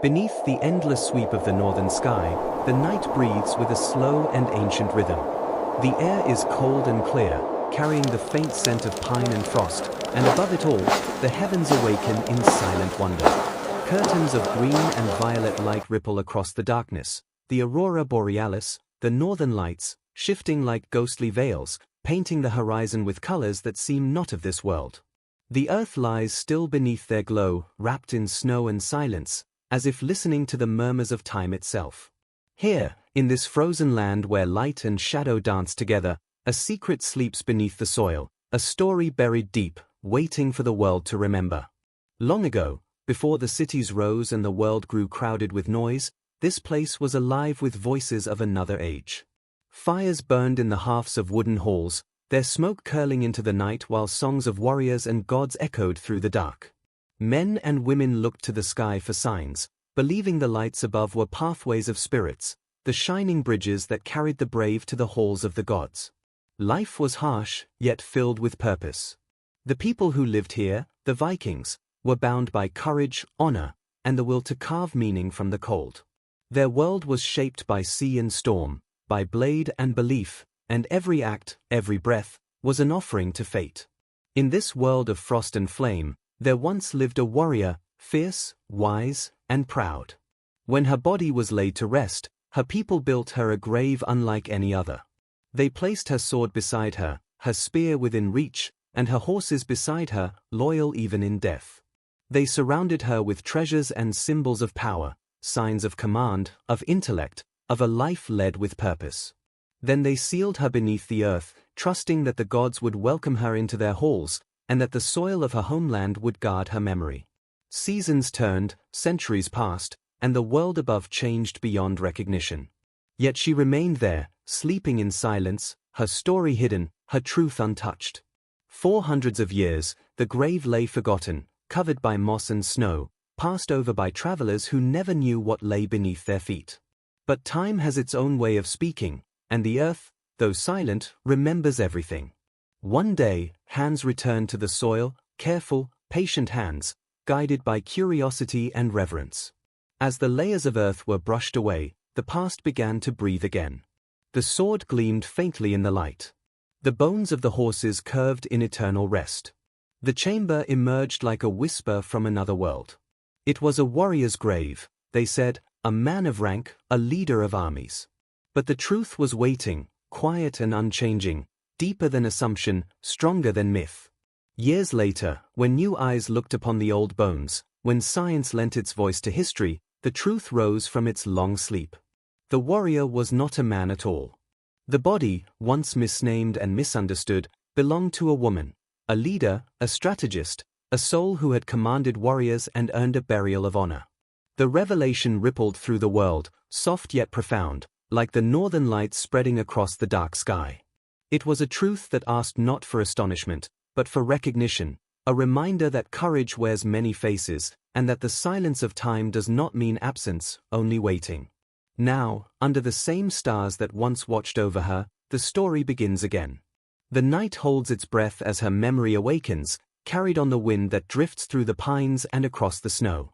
Beneath the endless sweep of the northern sky, the night breathes with a slow and ancient rhythm. The air is cold and clear, carrying the faint scent of pine and frost, and above it all, the heavens awaken in silent wonder. Curtains of green and violet light ripple across the darkness, the aurora borealis, the northern lights, shifting like ghostly veils, painting the horizon with colors that seem not of this world. The earth lies still beneath their glow, wrapped in snow and silence, as if listening to the murmurs of time itself. Here, in this frozen land where light and shadow dance together, a secret sleeps beneath the soil, a story buried deep, waiting for the world to remember. Long ago, before the cities rose and the world grew crowded with noise, this place was alive with voices of another age. Fires burned in the halves of wooden halls, their smoke curling into the night while songs of warriors and gods echoed through the dark. Men and women looked to the sky for signs, believing the lights above were pathways of spirits, the shining bridges that carried the brave to the halls of the gods. Life was harsh, yet filled with purpose. The people who lived here, the Vikings, were bound by courage, honor, and the will to carve meaning from the cold. Their world was shaped by sea and storm, by blade and belief, and every act, every breath, was an offering to fate. In this world of frost and flame, there once lived a warrior, fierce, wise, and proud. When her body was laid to rest, her people built her a grave unlike any other. They placed her sword beside her, her spear within reach, and her horses beside her, loyal even in death. They surrounded her with treasures and symbols of power, signs of command, of intellect, of a life led with purpose. Then they sealed her beneath the earth, trusting that the gods would welcome her into their halls, and that the soil of her homeland would guard her memory. Seasons turned, centuries passed, and the world above changed beyond recognition. Yet she remained there, sleeping in silence, her story hidden, her truth untouched. For hundreds of years, the grave lay forgotten, covered by moss and snow, passed over by travelers who never knew what lay beneath their feet. But time has its own way of speaking, and the earth, though silent, remembers everything. One day, hands returned to the soil, careful, patient hands, guided by curiosity and reverence. As the layers of earth were brushed away, the past began to breathe again. The sword gleamed faintly in the light. The bones of the horses curved in eternal rest. The chamber emerged like a whisper from another world. It was a warrior's grave, they said, a man of rank, a leader of armies. But the truth was waiting, quiet and unchanging, deeper than assumption, stronger than myth. Years later, when new eyes looked upon the old bones, when science lent its voice to history, the truth rose from its long sleep. The warrior was not a man at all. The body, once misnamed and misunderstood, belonged to a woman, a leader, a strategist, a soul who had commanded warriors and earned a burial of honor. The revelation rippled through the world, soft yet profound, like the northern lights spreading across the dark sky. It was a truth that asked not for astonishment, but for recognition, a reminder that courage wears many faces, and that the silence of time does not mean absence, only waiting. Now, under the same stars that once watched over her, the story begins again. The night holds its breath as her memory awakens, carried on the wind that drifts through the pines and across the snow.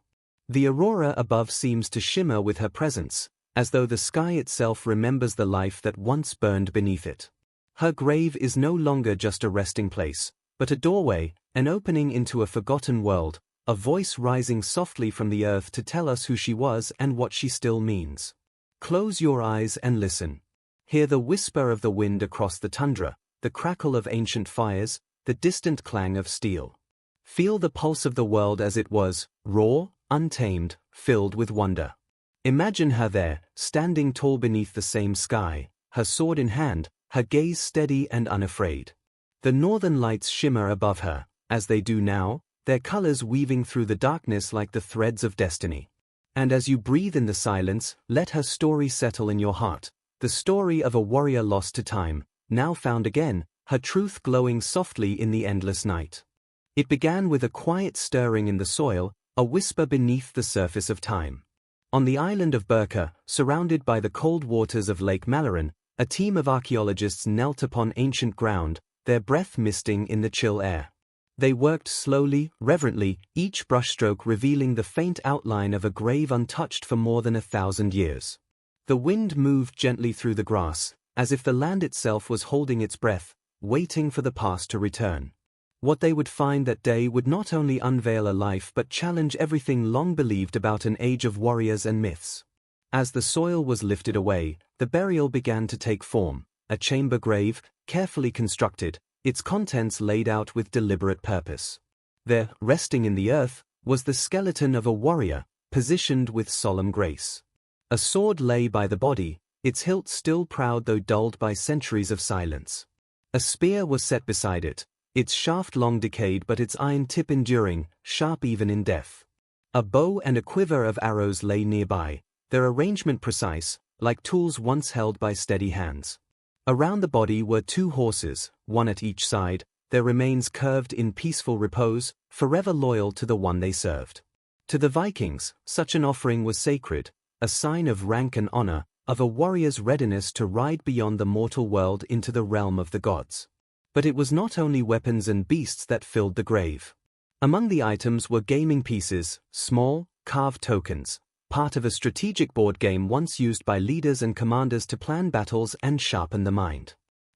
The aurora above seems to shimmer with her presence, as though the sky itself remembers the life that once burned beneath it. Her grave is no longer just a resting place, but a doorway, an opening into a forgotten world, a voice rising softly from the earth to tell us who she was and what she still means. Close your eyes and listen. Hear the whisper of the wind across the tundra, the crackle of ancient fires, the distant clang of steel. Feel the pulse of the world as it was, raw, untamed, filled with wonder. Imagine her there, standing tall beneath the same sky, her sword in hand, her gaze steady and unafraid. The northern lights shimmer above her, as they do now, their colors weaving through the darkness like the threads of destiny. And as you breathe in the silence, let her story settle in your heart, the story of a warrior lost to time, now found again, her truth glowing softly in the endless night. It began with a quiet stirring in the soil, a whisper beneath the surface of time. On the island of Birka, surrounded by the cold waters of Lake Malaran, a team of archaeologists knelt upon ancient ground, their breath misting in the chill air. They worked slowly, reverently, each brushstroke revealing the faint outline of a grave untouched for more than 1,000 years. The wind moved gently through the grass, as if the land itself was holding its breath, waiting for the past to return. What they would find that day would not only unveil a life but challenge everything long believed about an age of warriors and myths. As the soil was lifted away, the burial began to take form, a chamber grave, carefully constructed, its contents laid out with deliberate purpose. There, resting in the earth, was the skeleton of a warrior, positioned with solemn grace. A sword lay by the body, its hilt still proud though dulled by centuries of silence. A spear was set beside it, its shaft long decayed but its iron tip enduring, sharp even in death. A bow and a quiver of arrows lay nearby, their arrangement precise, like tools once held by steady hands. Around the body were 2 horses, one at each side, their remains curved in peaceful repose, forever loyal to the one they served. To the Vikings, such an offering was sacred, a sign of rank and honor, of a warrior's readiness to ride beyond the mortal world into the realm of the gods. But it was not only weapons and beasts that filled the grave. Among the items were gaming pieces, small, carved tokens, part of a strategic board game once used by leaders and commanders to plan battles and sharpen the mind.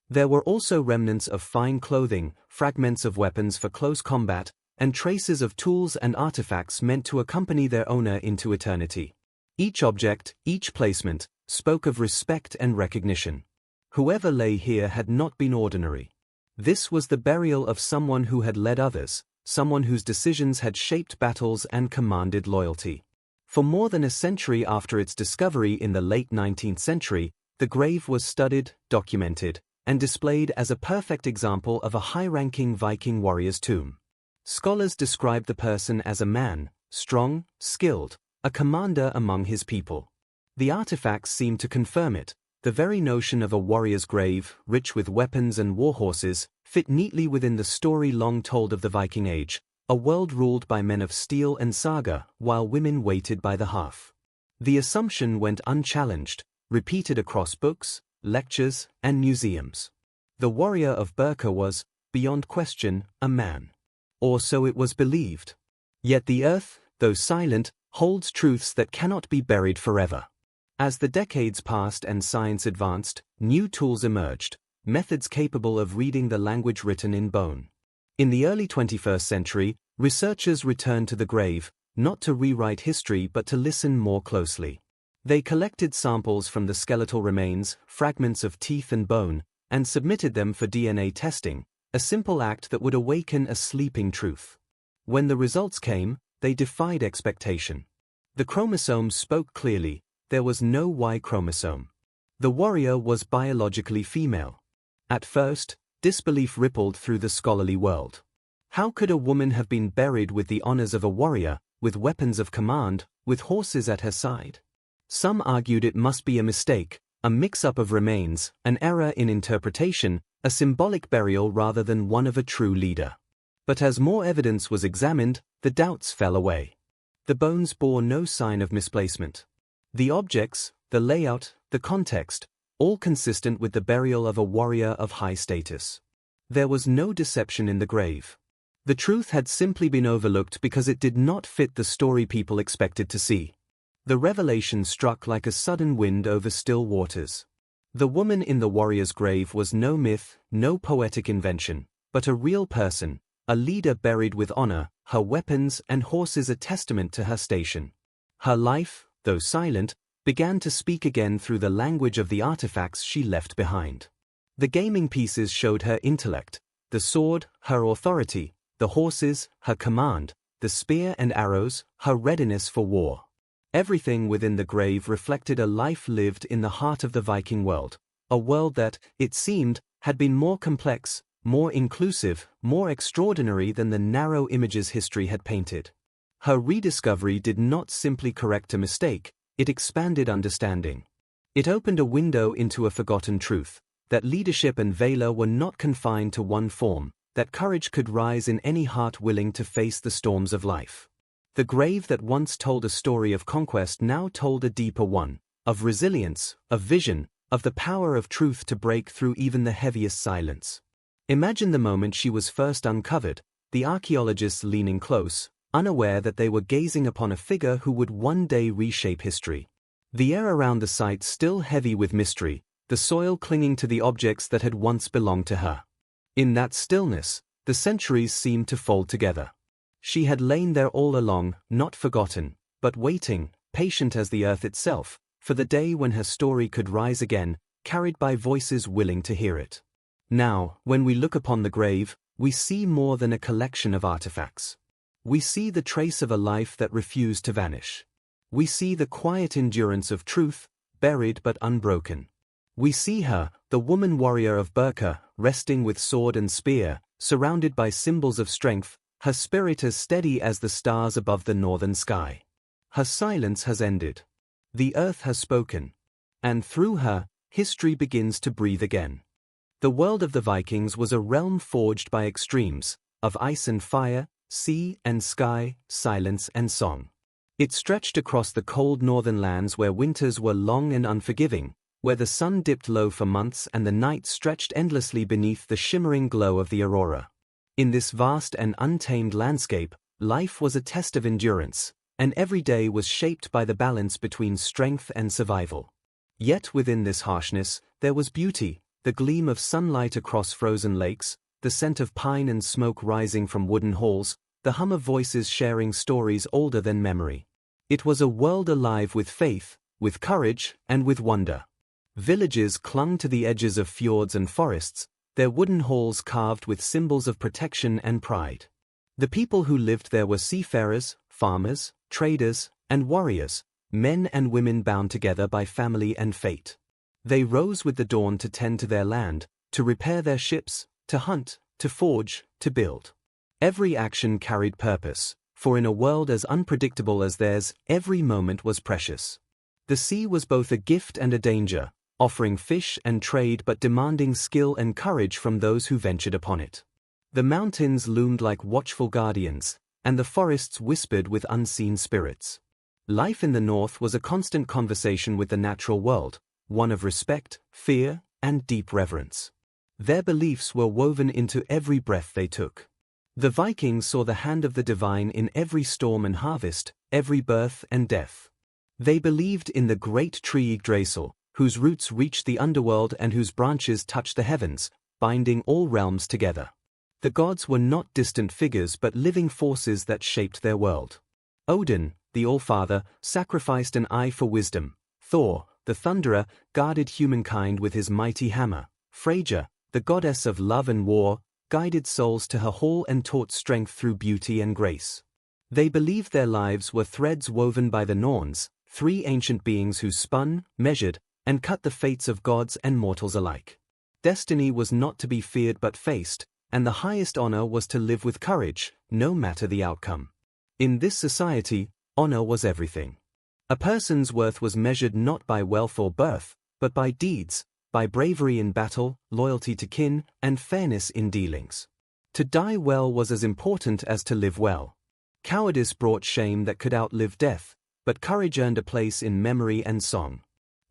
There were also remnants of fine clothing, fragments of weapons for close combat, and traces of tools and artifacts meant to accompany their owner into eternity. Each object, each placement, spoke of respect and recognition. Whoever lay here had not been ordinary. This was the burial of someone who had led others, someone whose decisions had shaped battles and commanded loyalty. For more than a century after its discovery in the late 19th century, the grave was studied, documented, and displayed as a perfect example of a high-ranking Viking warrior's tomb. Scholars describe the person as a man, strong, skilled, a commander among his people. The artifacts seem to confirm it. The very notion of a warrior's grave, rich with weapons and warhorses, fit neatly within the story long told of the Viking Age, a world ruled by men of steel and saga, while women waited by the hearth. The assumption went unchallenged, repeated across books, lectures, and museums. The warrior of Birka was, beyond question, a man. Or so it was believed. Yet the earth, though silent, holds truths that cannot be buried forever. As the decades passed and science advanced, new tools emerged, methods capable of reading the language written in bone. In the early 21st century, researchers returned to the grave, not to rewrite history but to listen more closely. They collected samples from the skeletal remains, fragments of teeth and bone, and submitted them for DNA testing, a simple act that would awaken a sleeping truth. When the results came, they defied expectation. The chromosomes spoke clearly. There was no Y chromosome. The warrior was biologically female. At first, disbelief rippled through the scholarly world. How could a woman have been buried with the honors of a warrior, with weapons of command, with horses at her side? Some argued it must be a mistake, a mix-up of remains, an error in interpretation, a symbolic burial rather than one of a true leader. But as more evidence was examined, the doubts fell away. The bones bore no sign of misplacement. The objects, the layout, the context, all consistent with the burial of a warrior of high status. There was no deception in the grave. The truth had simply been overlooked because it did not fit the story people expected to see. The revelation struck like a sudden wind over still waters. The woman in the warrior's grave was no myth, no poetic invention, but a real person, a leader buried with honor, her weapons and horses a testament to her station. Her life, though silent, began to speak again through the language of the artifacts she left behind. The gaming pieces showed her intellect, the sword, her authority, the horses, her command, the spear and arrows, her readiness for war. Everything within the grave reflected a life lived in the heart of the Viking world, a world that, it seemed, had been more complex, more inclusive, more extraordinary than the narrow images history had painted. Her rediscovery did not simply correct a mistake, it expanded understanding. It opened a window into a forgotten truth, that leadership and valor were not confined to one form, that courage could rise in any heart willing to face the storms of life. The grave that once told a story of conquest now told a deeper one, of resilience, of vision, of the power of truth to break through even the heaviest silence. Imagine the moment she was first uncovered, the archaeologists leaning close, unaware that they were gazing upon a figure who would one day reshape history. The air around the site still heavy with mystery, the soil clinging to the objects that had once belonged to her. In that stillness, the centuries seemed to fold together. She had lain there all along, not forgotten, but waiting, patient as the earth itself, for the day when her story could rise again, carried by voices willing to hear it. Now, when we look upon the grave, we see more than a collection of artifacts. We see the trace of a life that refused to vanish. We see the quiet endurance of truth, buried but unbroken. We see her, the woman warrior of Birka, resting with sword and spear, surrounded by symbols of strength, her spirit as steady as the stars above the northern sky. Her silence has ended. The earth has spoken. And through her, history begins to breathe again. The world of the Vikings was a realm forged by extremes, of ice and fire, sea and sky, silence and song. It stretched across the cold northern lands where winters were long and unforgiving, where the sun dipped low for months and the night stretched endlessly beneath the shimmering glow of the aurora. In this vast and untamed landscape, life was a test of endurance, and every day was shaped by the balance between strength and survival. Yet within this harshness, there was beauty, the gleam of sunlight across frozen lakes, the scent of pine and smoke rising from wooden halls, the hum of voices sharing stories older than memory. It was a world alive with faith, with courage, and with wonder. Villages clung to the edges of fjords and forests, their wooden halls carved with symbols of protection and pride. The people who lived there were seafarers, farmers, traders, and warriors, men and women bound together by family and fate. They rose with the dawn to tend to their land, to repair their ships, to hunt, to forge, to build. Every action carried purpose, for in a world as unpredictable as theirs, every moment was precious. The sea was both a gift and a danger, offering fish and trade but demanding skill and courage from those who ventured upon it. The mountains loomed like watchful guardians, and the forests whispered with unseen spirits. Life in the north was a constant conversation with the natural world, one of respect, fear, and deep reverence. Their beliefs were woven into every breath they took. The Vikings saw the hand of the divine in every storm and harvest, every birth and death. They believed in the great tree Yggdrasil, whose roots reached the underworld and whose branches touched the heavens, binding all realms together. The gods were not distant figures but living forces that shaped their world. Odin, the All-Father, sacrificed an eye for wisdom. Thor, the Thunderer, guarded humankind with his mighty hammer. Freyja, the goddess of love and war, guided souls to her hall and taught strength through beauty and grace. They believed their lives were threads woven by the Norns, three ancient beings who spun, measured, and cut the fates of gods and mortals alike. Destiny was not to be feared but faced, and the highest honor was to live with courage, no matter the outcome. In this society, honor was everything. A person's worth was measured not by wealth or birth, but by deeds, by bravery in battle, loyalty to kin, and fairness in dealings. To die well was as important as to live well. Cowardice brought shame that could outlive death, but courage earned a place in memory and song.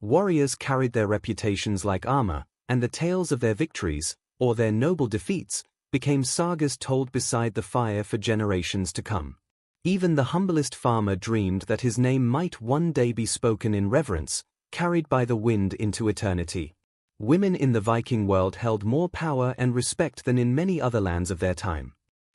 Warriors carried their reputations like armor, and the tales of their victories, or their noble defeats, became sagas told beside the fire for generations to come. Even the humblest farmer dreamed that his name might one day be spoken in reverence, carried by the wind into eternity. Women in the Viking world held more power and respect than in many other lands of their time.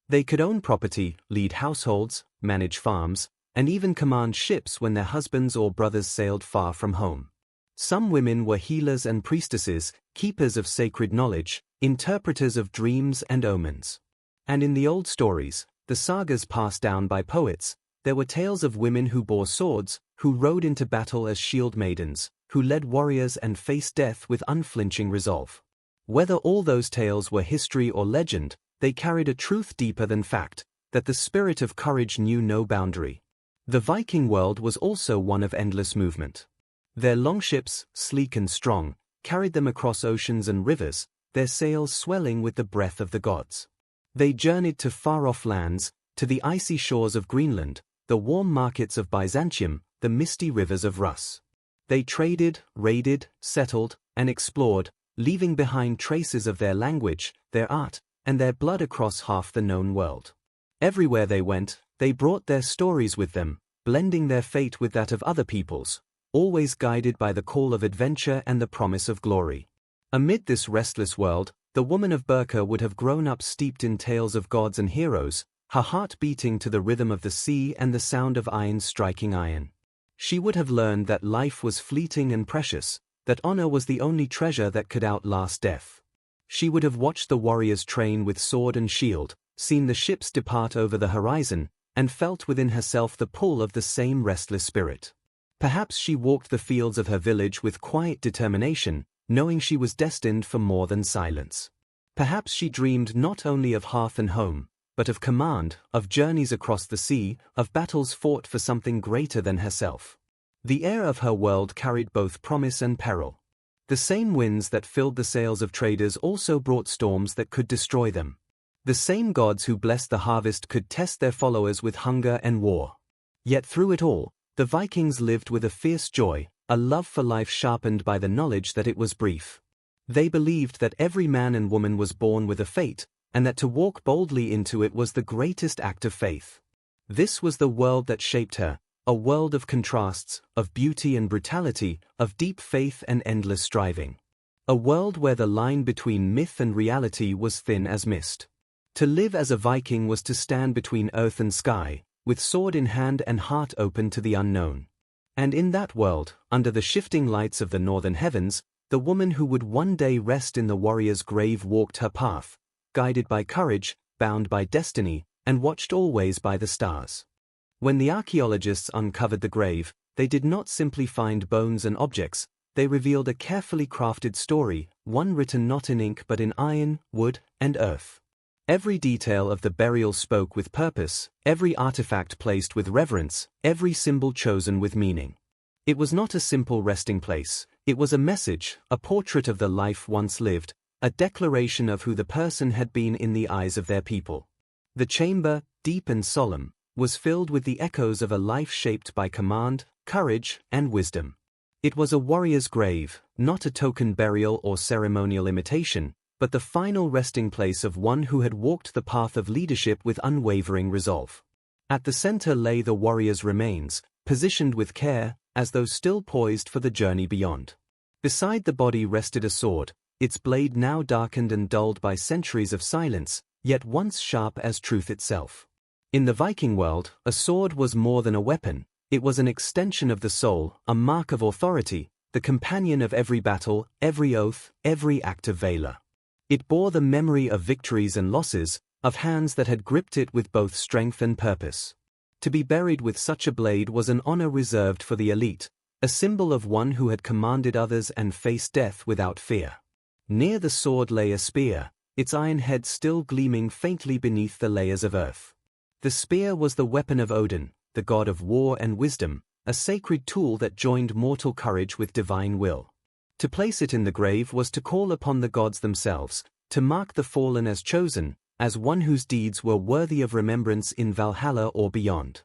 They could own property, lead households, manage farms, and even command ships when their husbands or brothers sailed far from home. Some women were healers and priestesses, keepers of sacred knowledge, interpreters of dreams and omens. And in the old stories, the sagas passed down by poets, there were tales of women who bore swords, who rode into battle as shield maidens, who led warriors and faced death with unflinching resolve. Whether all those tales were history or legend, they carried a truth deeper than fact, that the spirit of courage knew no boundary. The Viking world was also one of endless movement. Their longships, sleek and strong, carried them across oceans and rivers, their sails swelling with the breath of the gods. They journeyed to far-off lands, to the icy shores of Greenland, the warm markets of Byzantium, the misty rivers of Rus. They traded, raided, settled, and explored, leaving behind traces of their language, their art, and their blood across half the known world. Everywhere they went, they brought their stories with them, blending their fate with that of other peoples, always guided by the call of adventure and the promise of glory. Amid this restless world, the woman of Birka would have grown up steeped in tales of gods and heroes, her heart beating to the rhythm of the sea and the sound of iron striking iron. She would have learned that life was fleeting and precious, that honor was the only treasure that could outlast death. She would have watched the warriors train with sword and shield, seen the ships depart over the horizon, and felt within herself the pull of the same restless spirit. Perhaps she walked the fields of her village with quiet determination, knowing she was destined for more than silence. Perhaps she dreamed not only of hearth and home, but of command, of journeys across the sea, of battles fought for something greater than herself. The air of her world carried both promise and peril. The same winds that filled the sails of traders also brought storms that could destroy them. The same gods who blessed the harvest could test their followers with hunger and war. Yet through it all, the Vikings lived with a fierce joy, a love for life sharpened by the knowledge that it was brief. They believed that every man and woman was born with a fate, and that to walk boldly into it was the greatest act of faith. This was the world that shaped her, a world of contrasts, of beauty and brutality, of deep faith and endless striving. A world where the line between myth and reality was thin as mist. To live as a Viking was to stand between earth and sky, with sword in hand and heart open to the unknown. And in that world, under the shifting lights of the northern heavens, the woman who would one day rest in the warrior's grave walked her path, guided by courage, bound by destiny, and watched always by the stars. When the archaeologists uncovered the grave, they did not simply find bones and objects, they revealed a carefully crafted story, one written not in ink but in iron, wood, and earth. Every detail of the burial spoke with purpose, every artifact placed with reverence, every symbol chosen with meaning. It was not a simple resting place, it was a message, a portrait of the life once lived, a declaration of who the person had been in the eyes of their people. The chamber, deep and solemn, was filled with the echoes of a life shaped by command, courage, and wisdom. It was a warrior's grave, not a token burial or ceremonial imitation, but the final resting place of one who had walked the path of leadership with unwavering resolve. At the center lay the warrior's remains, positioned with care, as though still poised for the journey beyond. Beside the body rested a sword, its blade now darkened and dulled by centuries of silence, yet once sharp as truth itself. In the Viking world, a sword was more than a weapon, it was an extension of the soul, a mark of authority, the companion of every battle, every oath, every act of valor. It bore the memory of victories and losses, of hands that had gripped it with both strength and purpose. To be buried with such a blade was an honor reserved for the elite, a symbol of one who had commanded others and faced death without fear. Near the sword lay a spear, its iron head still gleaming faintly beneath the layers of earth. The spear was the weapon of Odin, the god of war and wisdom, a sacred tool that joined mortal courage with divine will. To place it in the grave was to call upon the gods themselves, to mark the fallen as chosen, as one whose deeds were worthy of remembrance in Valhalla or beyond.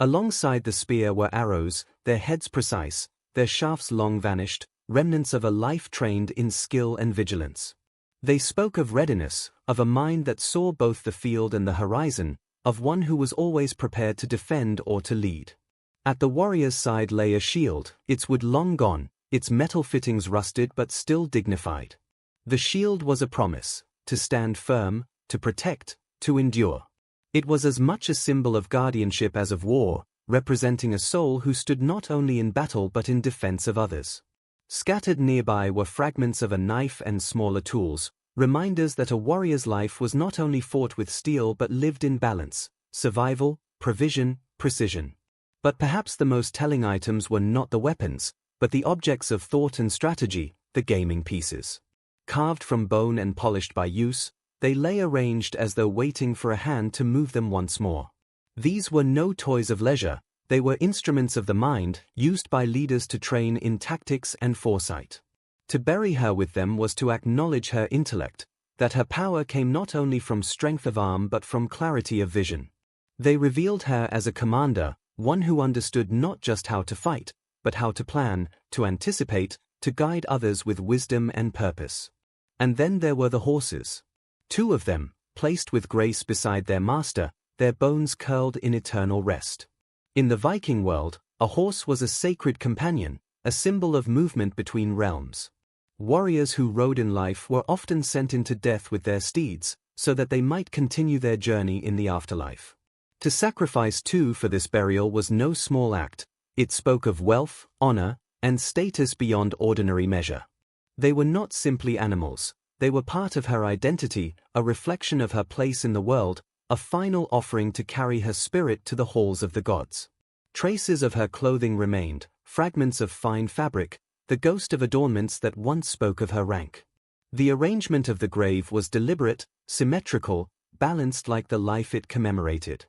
Alongside the spear were arrows, their heads precise, their shafts long vanished, remnants of a life trained in skill and vigilance. They spoke of readiness, of a mind that saw both the field and the horizon, of one who was always prepared to defend or to lead. At the warrior's side lay a shield, its wood long gone, its metal fittings rusted but still dignified. The shield was a promise, to stand firm, to protect, to endure. It was as much a symbol of guardianship as of war, representing a soul who stood not only in battle but in defense of others. Scattered nearby were fragments of a knife and smaller tools, reminders that a warrior's life was not only fought with steel but lived in balance, survival, provision, precision. But perhaps the most telling items were not the weapons, but the objects of thought and strategy, the gaming pieces. Carved from bone and polished by use, they lay arranged as though waiting for a hand to move them once more. These were no toys of leisure, they were instruments of the mind, used by leaders to train in tactics and foresight. To bury her with them was to acknowledge her intellect, that her power came not only from strength of arm but from clarity of vision. They revealed her as a commander, one who understood not just how to fight, but how to plan, to anticipate, to guide others with wisdom and purpose. And then there were the horses. Two of them, placed with grace beside their master, their bones curled in eternal rest. In the Viking world, a horse was a sacred companion, a symbol of movement between realms. Warriors who rode in life were often sent into death with their steeds, so that they might continue their journey in the afterlife. To sacrifice two for this burial was no small act. It spoke of wealth, honor, and status beyond ordinary measure. They were not simply animals, they were part of her identity, a reflection of her place in the world, a final offering to carry her spirit to the halls of the gods. Traces of her clothing remained, fragments of fine fabric, the ghost of adornments that once spoke of her rank. The arrangement of the grave was deliberate, symmetrical, balanced like the life it commemorated.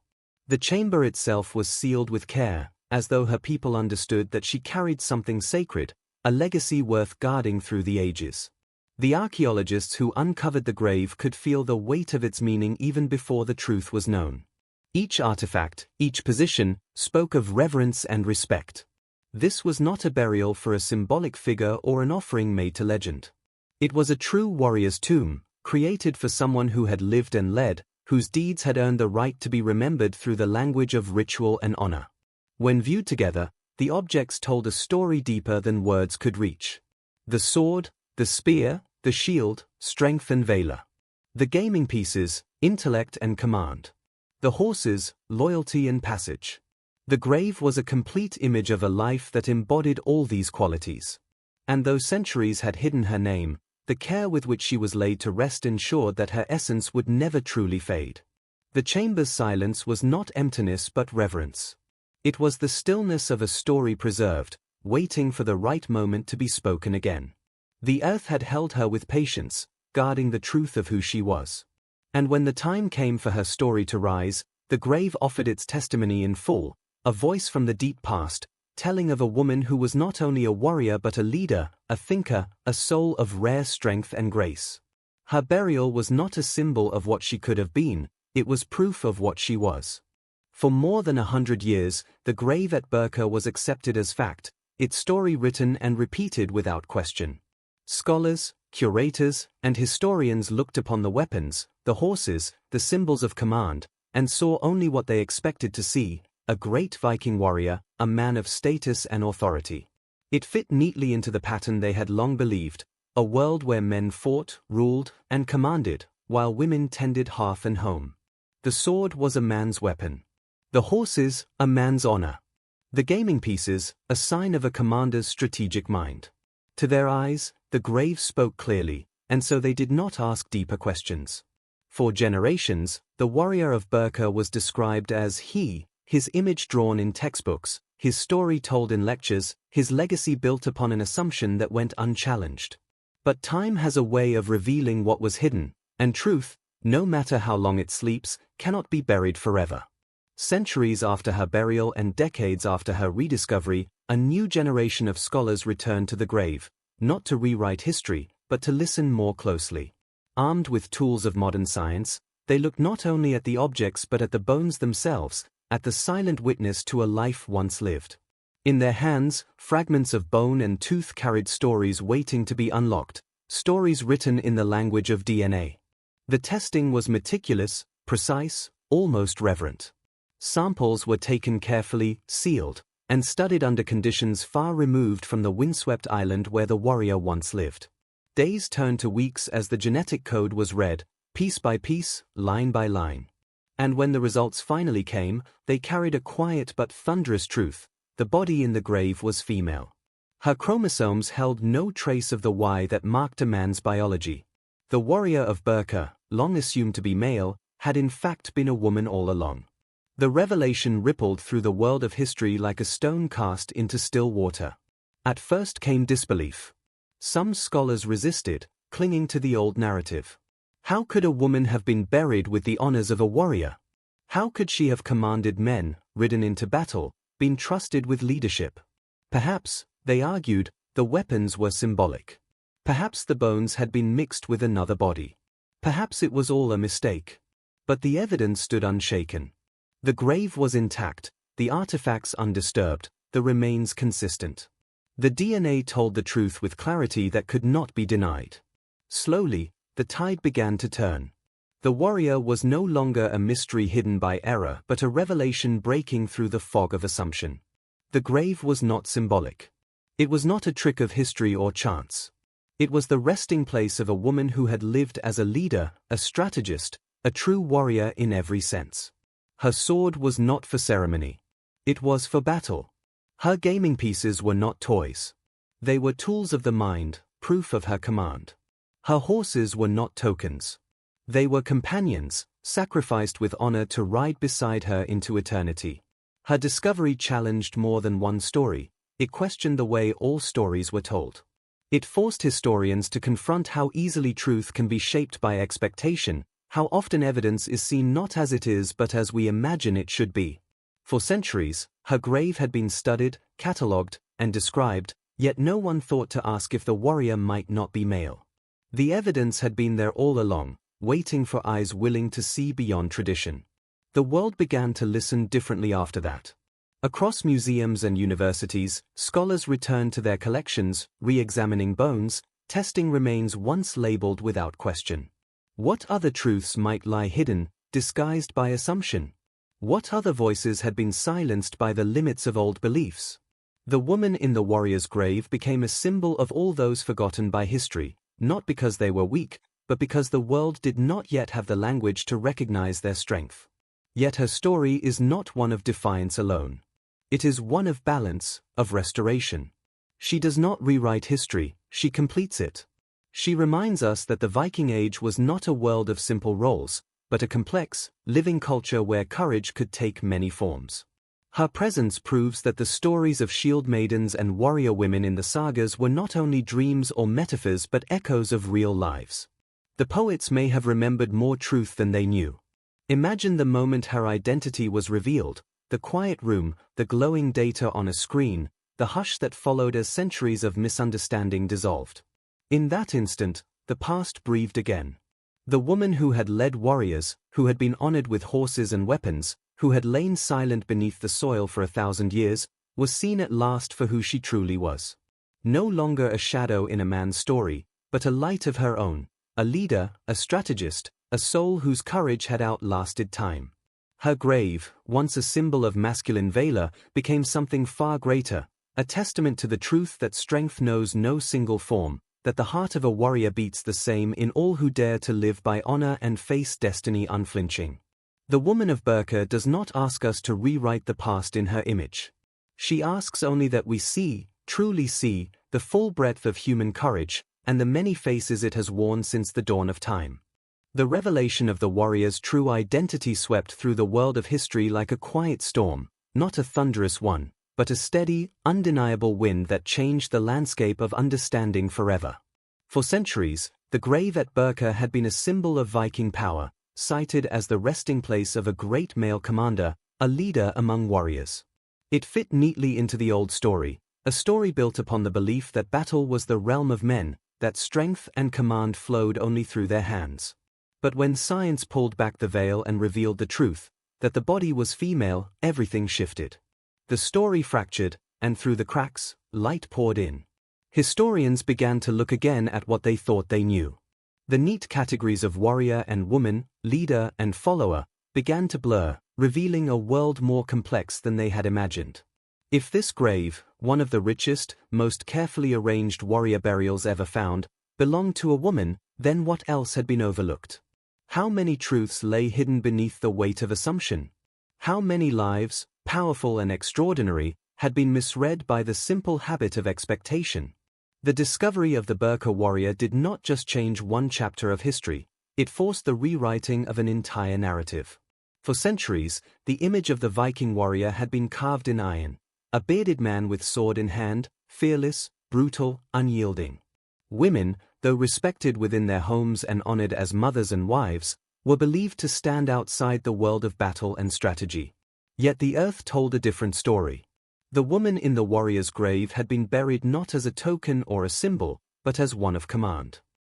The chamber itself was sealed with care, as though her people understood that she carried something sacred, a legacy worth guarding through the ages. The archaeologists who uncovered the grave could feel the weight of its meaning even before the truth was known. Each artifact, each position, spoke of reverence and respect. This was not a burial for a symbolic figure or an offering made to legend. It was a true warrior's tomb, created for someone who had lived and led, whose deeds had earned the right to be remembered through the language of ritual and honor. When viewed together, the objects told a story deeper than words could reach. The sword, the spear, the shield, strength and valor. The gaming pieces, intellect and command. The horses, loyalty and passage. The grave was a complete image of a life that embodied all these qualities. And though centuries had hidden her name, the care with which she was laid to rest ensured that her essence would never truly fade. The chamber's silence was not emptiness but reverence. It was the stillness of a story preserved, waiting for the right moment to be spoken again. The earth had held her with patience, guarding the truth of who she was. And when the time came for her story to rise, the grave offered its testimony in full, a voice from the deep past, telling of a woman who was not only a warrior but a leader, a thinker, a soul of rare strength and grace. Her burial was not a symbol of what she could have been, it was proof of what she was. For more than 100 years, the grave at Birka was accepted as fact, its story written and repeated without question. Scholars, curators, and historians looked upon the weapons, the horses, the symbols of command, and saw only what they expected to see: a great Viking warrior, a man of status and authority. It fit neatly into the pattern they had long believed, a world where men fought, ruled, and commanded, while women tended hearth and home. The sword was a man's weapon. The horses, a man's honor. The gaming pieces, a sign of a commander's strategic mind. To their eyes, the grave spoke clearly, and so they did not ask deeper questions. For generations, the warrior of Birka was described as he, his image drawn in textbooks, his story told in lectures, his legacy built upon an assumption that went unchallenged. But time has a way of revealing what was hidden, and truth, no matter how long it sleeps, cannot be buried forever. Centuries after her burial and decades after her rediscovery, a new generation of scholars returned to the grave, not to rewrite history, but to listen more closely. Armed with tools of modern science, they looked not only at the objects but at the bones themselves, at the silent witness to a life once lived. In their hands, fragments of bone and tooth carried stories waiting to be unlocked, stories written in the language of DNA. The testing was meticulous, precise, almost reverent. Samples were taken carefully, sealed, and studied under conditions far removed from the windswept island where the warrior once lived. Days turned to weeks as the genetic code was read, piece by piece, line by line. And when the results finally came, they carried a quiet but thunderous truth: the body in the grave was female. Her chromosomes held no trace of the Y that marked a man's biology. The warrior of Birka, long assumed to be male, had in fact been a woman all along. The revelation rippled through the world of history like a stone cast into still water. At first came disbelief. Some scholars resisted, clinging to the old narrative. How could a woman have been buried with the honors of a warrior? How could she have commanded men, ridden into battle, been trusted with leadership? Perhaps, they argued, the weapons were symbolic. Perhaps the bones had been mixed with another body. Perhaps it was all a mistake. But the evidence stood unshaken. The grave was intact, the artifacts undisturbed, the remains consistent. The DNA told the truth with clarity that could not be denied. Slowly, the tide began to turn. The warrior was no longer a mystery hidden by error but a revelation breaking through the fog of assumption. The grave was not symbolic. It was not a trick of history or chance. It was the resting place of a woman who had lived as a leader, a strategist, a true warrior in every sense. Her sword was not for ceremony. It was for battle. Her gaming pieces were not toys. They were tools of the mind, proof of her command. Her horses were not tokens. They were companions, sacrificed with honor to ride beside her into eternity. Her discovery challenged more than one story. It questioned the way all stories were told. It forced historians to confront how easily truth can be shaped by expectation, how often evidence is seen not as it is but as we imagine it should be. For centuries, her grave had been studied, catalogued, and described, yet no one thought to ask if the warrior might not be male. The evidence had been there all along, waiting for eyes willing to see beyond tradition. The world began to listen differently after that. Across museums and universities, scholars returned to their collections, re-examining bones, testing remains once labeled without question. What other truths might lie hidden, disguised by assumption? What other voices had been silenced by the limits of old beliefs? The woman in the warrior's grave became a symbol of all those forgotten by history, not because they were weak, but because the world did not yet have the language to recognize their strength. Yet her story is not one of defiance alone. It is one of balance, of restoration. She does not rewrite history, she completes it. She reminds us that the Viking Age was not a world of simple roles, but a complex, living culture where courage could take many forms. Her presence proves that the stories of shield maidens and warrior women in the sagas were not only dreams or metaphors but echoes of real lives. The poets may have remembered more truth than they knew. Imagine the moment her identity was revealed, the quiet room, the glowing data on a screen, the hush that followed as centuries of misunderstanding dissolved. In that instant, the past breathed again. The woman who had led warriors, who had been honored with horses and weapons, who had lain silent beneath the soil for 1,000 years, was seen at last for who she truly was. No longer a shadow in a man's story, but a light of her own, a leader, a strategist, a soul whose courage had outlasted time. Her grave, once a symbol of masculine valor, became something far greater, a testament to the truth that strength knows no single form, that the heart of a warrior beats the same in all who dare to live by honor and face destiny unflinching. The woman of Birka does not ask us to rewrite the past in her image. She asks only that we see, truly see, the full breadth of human courage, and the many faces it has worn since the dawn of time. The revelation of the warrior's true identity swept through the world of history like a quiet storm, not a thunderous one, but a steady, undeniable wind that changed the landscape of understanding forever. For centuries, the grave at Birka had been a symbol of Viking power, cited as the resting place of a great male commander, a leader among warriors. It fit neatly into the old story, a story built upon the belief that battle was the realm of men, that strength and command flowed only through their hands. But when science pulled back the veil and revealed the truth, that the body was female, everything shifted. The story fractured, and through the cracks, light poured in. Historians began to look again at what they thought they knew. The neat categories of warrior and woman, leader and follower, began to blur, revealing a world more complex than they had imagined. If this grave, one of the richest, most carefully arranged warrior burials ever found, belonged to a woman, then what else had been overlooked? How many truths lay hidden beneath the weight of assumption? How many lives, powerful and extraordinary, had been misread by the simple habit of expectation? The discovery of the Birka warrior did not just change one chapter of history, it forced the rewriting of an entire narrative. For centuries, the image of the Viking warrior had been carved in iron, a bearded man with sword in hand, fearless, brutal, unyielding. Women, though respected within their homes and honored as mothers and wives, were believed to stand outside the world of battle and strategy. Yet the earth told a different story. The woman in the warrior's grave had been buried not as a token or a symbol, but as one of command.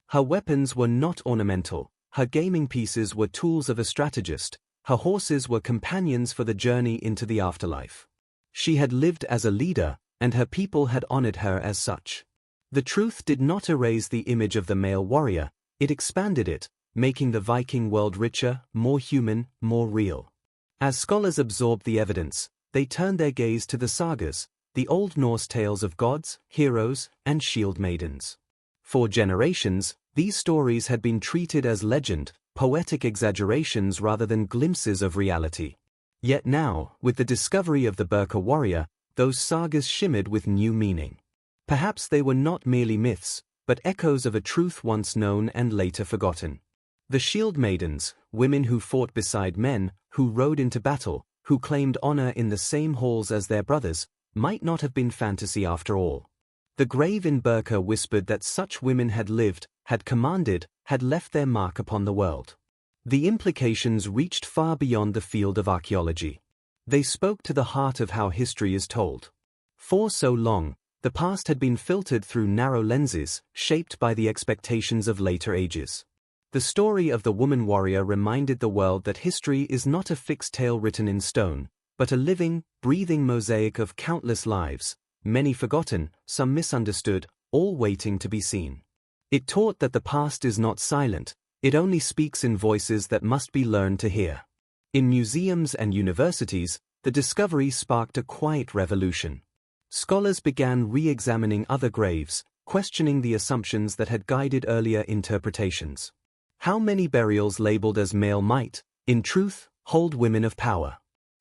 Her weapons were not ornamental, her gaming pieces were tools of a strategist, her horses were companions for the journey into the afterlife. She had lived as a leader, and her people had honored her as such. The truth did not erase the image of the male warrior, it expanded it, making the Viking world richer, more human, more real. As scholars absorbed the evidence, they turned their gaze to the sagas, the Old Norse tales of gods, heroes, and shield maidens. For generations, these stories had been treated as legend, poetic exaggerations rather than glimpses of reality. Yet now, with the discovery of the Birka warrior, those sagas shimmered with new meaning. Perhaps they were not merely myths, but echoes of a truth once known and later forgotten. The shield maidens, women who fought beside men, who rode into battle, who claimed honor in the same halls as their brothers, might not have been fantasy after all. The grave in Birka whispered that such women had lived, had commanded, had left their mark upon the world. The implications reached far beyond the field of archaeology. They spoke to the heart of how history is told. For so long, the past had been filtered through narrow lenses, shaped by the expectations of later ages. The story of the woman warrior reminded the world that history is not a fixed tale written in stone, but a living, breathing mosaic of countless lives, many forgotten, some misunderstood, all waiting to be seen. It taught that the past is not silent, it only speaks in voices that must be learned to hear. In museums and universities, the discovery sparked a quiet revolution. Scholars began re-examining other graves, questioning the assumptions that had guided earlier interpretations. How many burials labeled as male might, in truth, hold women of power?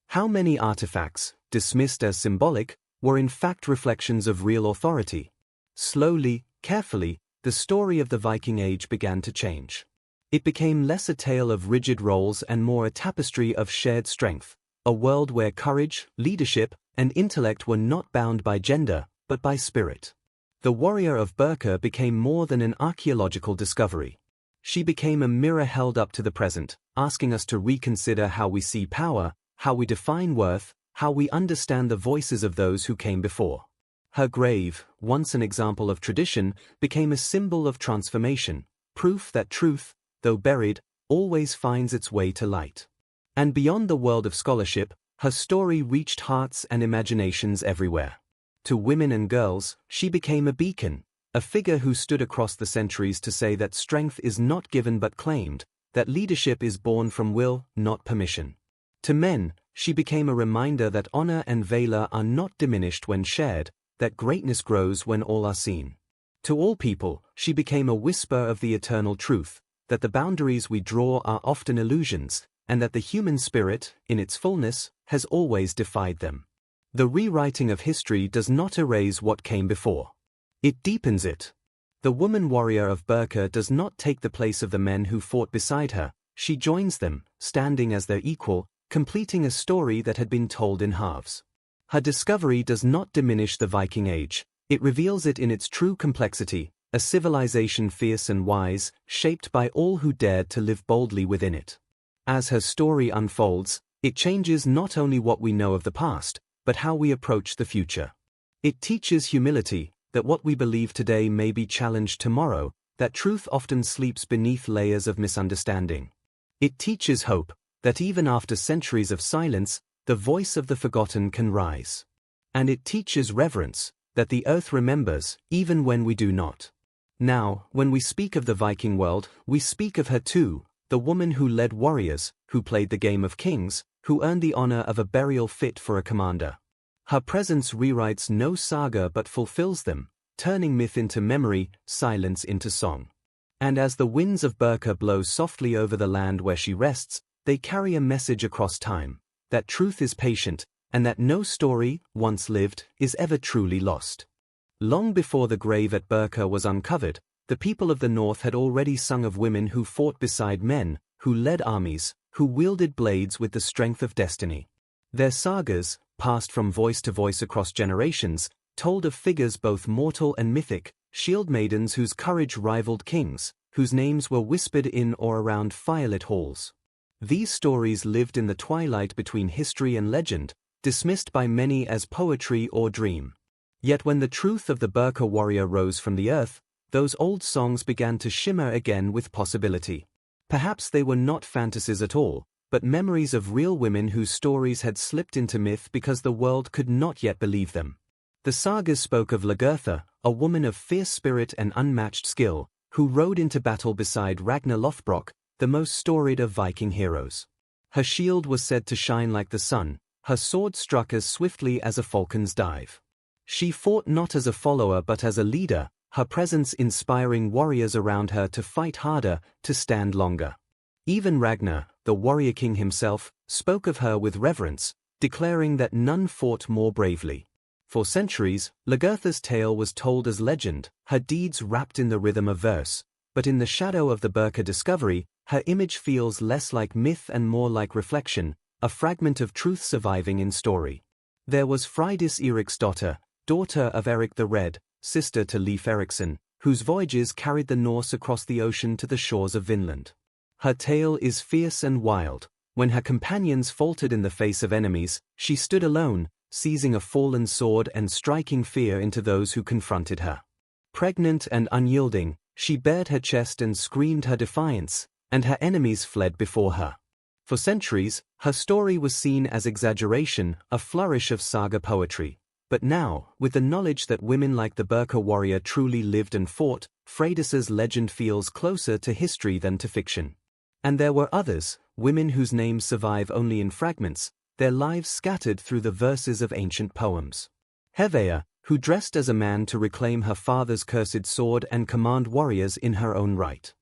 How many artifacts, dismissed as symbolic, were in fact reflections of real authority? Slowly, carefully, the story of the Viking Age began to change. It became less a tale of rigid roles and more a tapestry of shared strength, a world where courage, leadership, and intellect were not bound by gender, but by spirit. The warrior of Birka became more than an archaeological discovery. She became a mirror held up to the present, asking us to reconsider how we see power, how we define worth, how we understand the voices of those who came before. Her grave, once an example of tradition, became a symbol of transformation, proof that truth, though buried, always finds its way to light. And beyond the world of scholarship, her story reached hearts and imaginations everywhere. To women and girls, she became a beacon, a figure who stood across the centuries to say that strength is not given but claimed, that leadership is born from will, not permission. To men, she became a reminder that honor and valor are not diminished when shared, that greatness grows when all are seen. To all people, she became a whisper of the eternal truth, that the boundaries we draw are often illusions, and that the human spirit, in its fullness, has always defied them. The rewriting of history does not erase what came before. It deepens it. The woman warrior of Birka does not take the place of the men who fought beside her, she joins them, standing as their equal, completing a story that had been told in halves. Her discovery does not diminish the Viking Age, it reveals it in its true complexity, a civilization fierce and wise, shaped by all who dared to live boldly within it. As her story unfolds, it changes not only what we know of the past, but how we approach the future. It teaches humility, that what we believe today may be challenged tomorrow, that truth often sleeps beneath layers of misunderstanding. It teaches hope, that even after centuries of silence, the voice of the forgotten can rise. And it teaches reverence, that the earth remembers, even when we do not. Now, when we speak of the Viking world, we speak of her too, the woman who led warriors, who played the game of kings, who earned the honor of a burial fit for a commander. Her presence rewrites no saga but fulfills them, turning myth into memory, silence into song. And as the winds of Birka blow softly over the land where she rests, they carry a message across time, that truth is patient, and that no story, once lived, is ever truly lost. Long before the grave at Birka was uncovered, the people of the north had already sung of women who fought beside men, who led armies, who wielded blades with the strength of destiny. Their sagas, passed from voice to voice across generations, told of figures both mortal and mythic, shield maidens whose courage rivaled kings, whose names were whispered in or around firelit halls. These stories lived in the twilight between history and legend, dismissed by many as poetry or dream. Yet when the truth of the Birka warrior rose from the earth, those old songs began to shimmer again with possibility. Perhaps they were not fantasies at all, but memories of real women whose stories had slipped into myth because the world could not yet believe them. The sagas spoke of Lagertha, a woman of fierce spirit and unmatched skill, who rode into battle beside Ragnar Lothbrok, the most storied of Viking heroes. Her shield was said to shine like the sun, her sword struck as swiftly as a falcon's dive. She fought not as a follower but as a leader, her presence inspiring warriors around her to fight harder, to stand longer. Even Ragnar, the warrior king himself, spoke of her with reverence, declaring that none fought more bravely. For centuries, Lagertha's tale was told as legend, her deeds wrapped in the rhythm of verse, but in the shadow of the Birka discovery, her image feels less like myth and more like reflection, a fragment of truth surviving in story. There was Freydis Eriksdotter, daughter of Eric the Red, sister to Leif Erikson, whose voyages carried the Norse across the ocean to the shores of Vinland. Her tale is fierce and wild. When her companions faltered in the face of enemies, she stood alone, seizing a fallen sword and striking fear into those who confronted her. Pregnant and unyielding, she bared her chest and screamed her defiance, and her enemies fled before her. For centuries, her story was seen as exaggeration, a flourish of saga poetry. But now, with the knowledge that women like the Birka warrior truly lived and fought, Freydis's legend feels closer to history than to fiction. And there were others, women whose names survive only in fragments, their lives scattered through the verses of ancient poems. Hevea, who dressed as a man to reclaim her father's cursed sword and command warriors in her own right.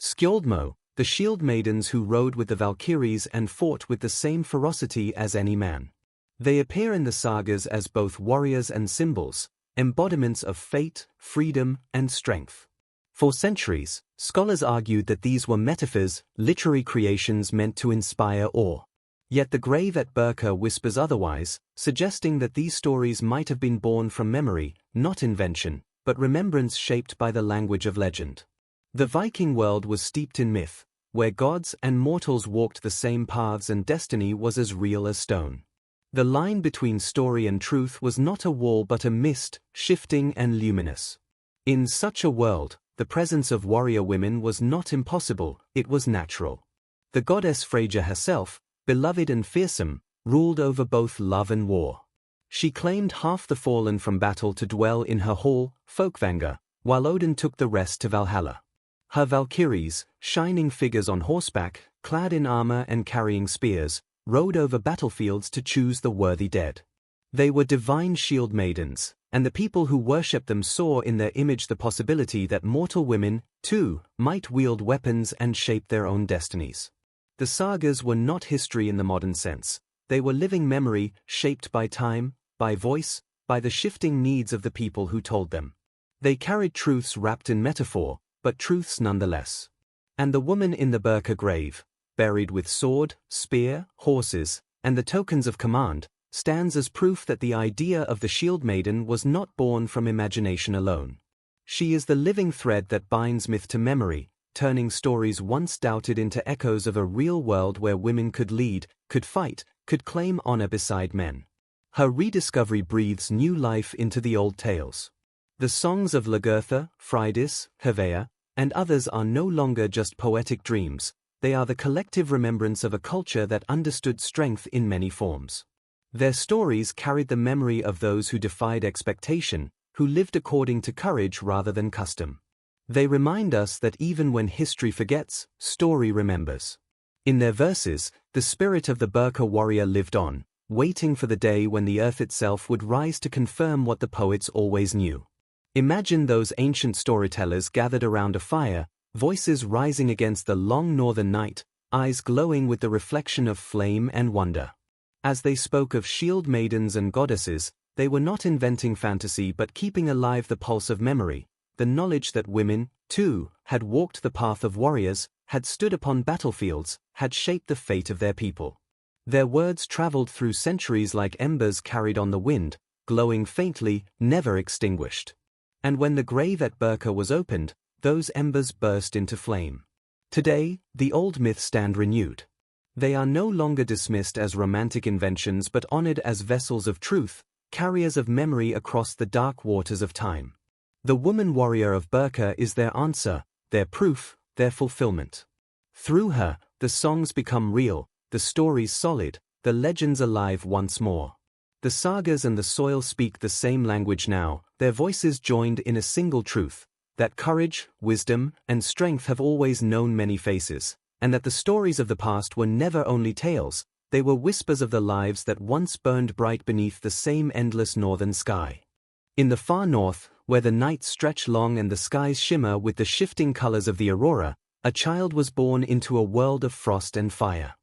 Skjoldmo, the shield maidens who rode with the Valkyries and fought with the same ferocity as any man. They appear in the sagas as both warriors and symbols, embodiments of fate, freedom, and strength. For centuries, scholars argued that these were metaphors, literary creations meant to inspire awe. Yet the grave at Birka whispers otherwise, suggesting that these stories might have been born from memory, not invention, but remembrance shaped by the language of legend. The Viking world was steeped in myth, where gods and mortals walked the same paths and destiny was as real as stone. The line between story and truth was not a wall but a mist, shifting and luminous. In such a world, the presence of warrior women was not impossible, it was natural. The goddess Freyja herself, beloved and fearsome, ruled over both love and war. She claimed half the fallen from battle to dwell in her hall, Folkvanga, while Odin took the rest to Valhalla. Her Valkyries, shining figures on horseback, clad in armor and carrying spears, rode over battlefields to choose the worthy dead. They were divine shield maidens, and the people who worshipped them saw in their image the possibility that mortal women, too, might wield weapons and shape their own destinies. The sagas were not history in the modern sense. They were living memory, shaped by time, by voice, by the shifting needs of the people who told them. They carried truths wrapped in metaphor, but truths nonetheless. And the woman in the Birka grave, buried with sword, spear, horses, and the tokens of command, stands as proof that the idea of the shield maiden was not born from imagination alone. She is the living thread that binds myth to memory, turning stories once doubted into echoes of a real world where women could lead, could fight, could claim honor beside men. Her rediscovery breathes new life into the old tales. The songs of Lagertha, Freydis, Hevea, and others are no longer just poetic dreams, they are the collective remembrance of a culture that understood strength in many forms. Their stories carried the memory of those who defied expectation, who lived according to courage rather than custom. They remind us that even when history forgets, story remembers. In their verses, the spirit of the Birka warrior lived on, waiting for the day when the earth itself would rise to confirm what the poets always knew. Imagine those ancient storytellers gathered around a fire, voices rising against the long northern night, eyes glowing with the reflection of flame and wonder. As they spoke of shield maidens and goddesses, they were not inventing fantasy but keeping alive the pulse of memory. The knowledge that women, too, had walked the path of warriors, had stood upon battlefields, had shaped the fate of their people. Their words traveled through centuries like embers carried on the wind, glowing faintly, never extinguished. And when the grave at Birka was opened, those embers burst into flame. Today, the old myths stand renewed. They are no longer dismissed as romantic inventions but honored as vessels of truth, carriers of memory across the dark waters of time. The woman warrior of Birka is their answer, their proof, their fulfillment. Through her, the songs become real, the stories solid, the legends alive once more. The sagas and the soil speak the same language now, their voices joined in a single truth. that courage, wisdom, and strength have always known many faces, and that the stories of the past were never only tales, they were whispers of the lives that once burned bright beneath the same endless northern sky. In the far north, where the nights stretch long and the skies shimmer with the shifting colors of the aurora, a child was born into a world of frost and fire.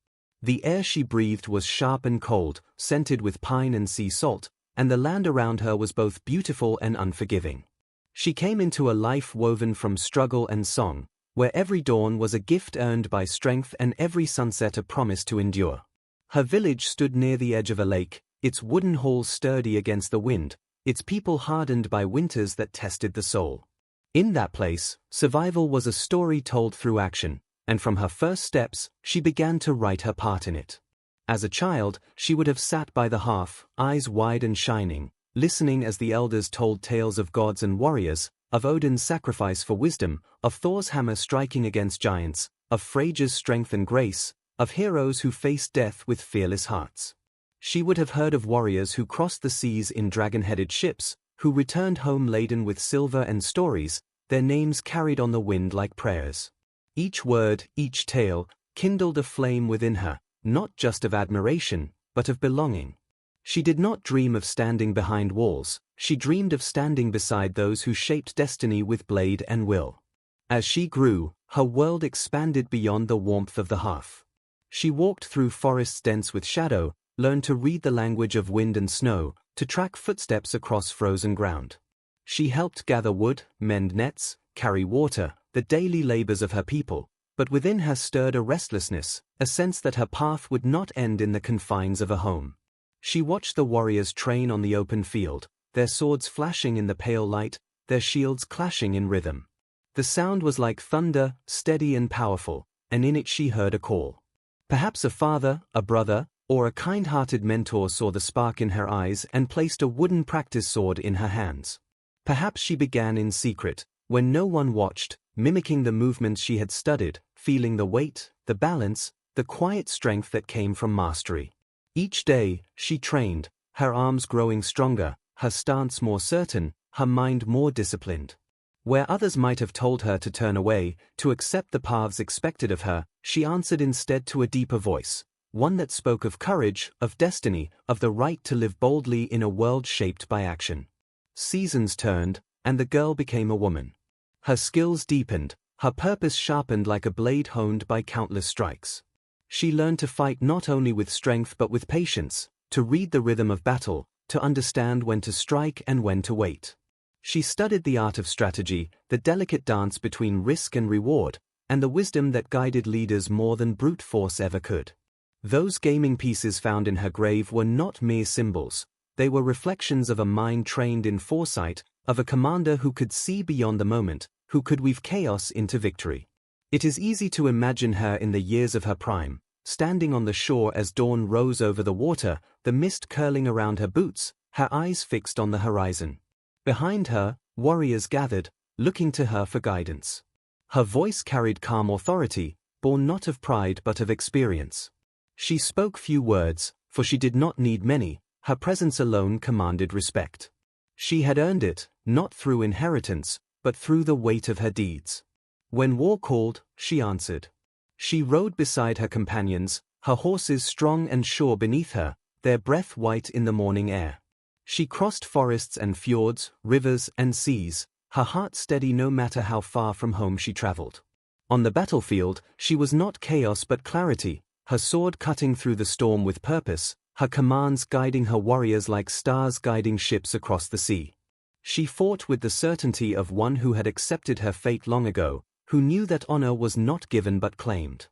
The air she breathed was sharp and cold, scented with pine and sea salt, and the land around her was both beautiful and unforgiving. She came into a life woven from struggle and song, where every dawn was a gift earned by strength and every sunset a promise to endure. Her village stood near the edge of a lake, its wooden halls sturdy against the wind, its people hardened by winters that tested the soul. In that place, survival was a story told through action, and from her first steps, she began to write her part in it. As a child, she would have sat by the hearth, eyes wide and shining, listening as the elders told tales of gods and warriors, of Odin's sacrifice for wisdom, of Thor's hammer striking against giants, of Freya's strength and grace, of heroes who faced death with fearless hearts. She would have heard of warriors who crossed the seas in dragon-headed ships, who returned home laden with silver and stories, their names carried on the wind like prayers. Each word, each tale, kindled a flame within her, not just of admiration, but of belonging. She did not dream of standing behind walls, she dreamed of standing beside those who shaped destiny with blade and will. As she grew, her world expanded beyond the warmth of the hearth. She walked through forests dense with shadow, learned to read the language of wind and snow, to track footsteps across frozen ground. She helped gather wood, mend nets, carry water, the daily labors of her people, but within her stirred a restlessness, a sense that her path would not end in the confines of a home. She watched the warriors train on the open field, their swords flashing in the pale light, their shields clashing in rhythm. The sound was like thunder, steady and powerful, and in it she heard a call. Perhaps a father, a brother, or a kind-hearted mentor saw the spark in her eyes and placed a wooden practice sword in her hands. Perhaps she began in secret, when no one watched, mimicking the movements she had studied, feeling the weight, the balance, the quiet strength that came from mastery. Each day, she trained, her arms growing stronger, her stance more certain, her mind more disciplined. Where others might have told her to turn away, to accept the paths expected of her, she answered instead to a deeper voice, one that spoke of courage, of destiny, of the right to live boldly in a world shaped by action. Seasons turned, and the girl became a woman. Her skills deepened, her purpose sharpened like a blade honed by countless strikes. She learned to fight not only with strength but with patience, to read the rhythm of battle, to understand when to strike and when to wait. She studied the art of strategy, the delicate dance between risk and reward, and the wisdom that guided leaders more than brute force ever could. Those gaming pieces found in her grave were not mere symbols, they were reflections of a mind trained in foresight, of a commander who could see beyond the moment, who could weave chaos into victory. It is easy to imagine her in the years of her prime, standing on the shore as dawn rose over the water, the mist curling around her boots, her eyes fixed on the horizon. Behind her, warriors gathered, looking to her for guidance. Her voice carried calm authority, born not of pride but of experience. She spoke few words, for she did not need many, her presence alone commanded respect. She had earned it, not through inheritance, but through the weight of her deeds. When war called, she answered. She rode beside her companions, her horses strong and sure beneath her, their breath white in the morning air. She crossed forests and fjords, rivers and seas, her heart steady no matter how far from home she traveled. On the battlefield, she was not chaos but clarity, her sword cutting through the storm with purpose, her commands guiding her warriors like stars guiding ships across the sea. She fought with the certainty of one who had accepted her fate long ago, who knew that honor was not given but claimed.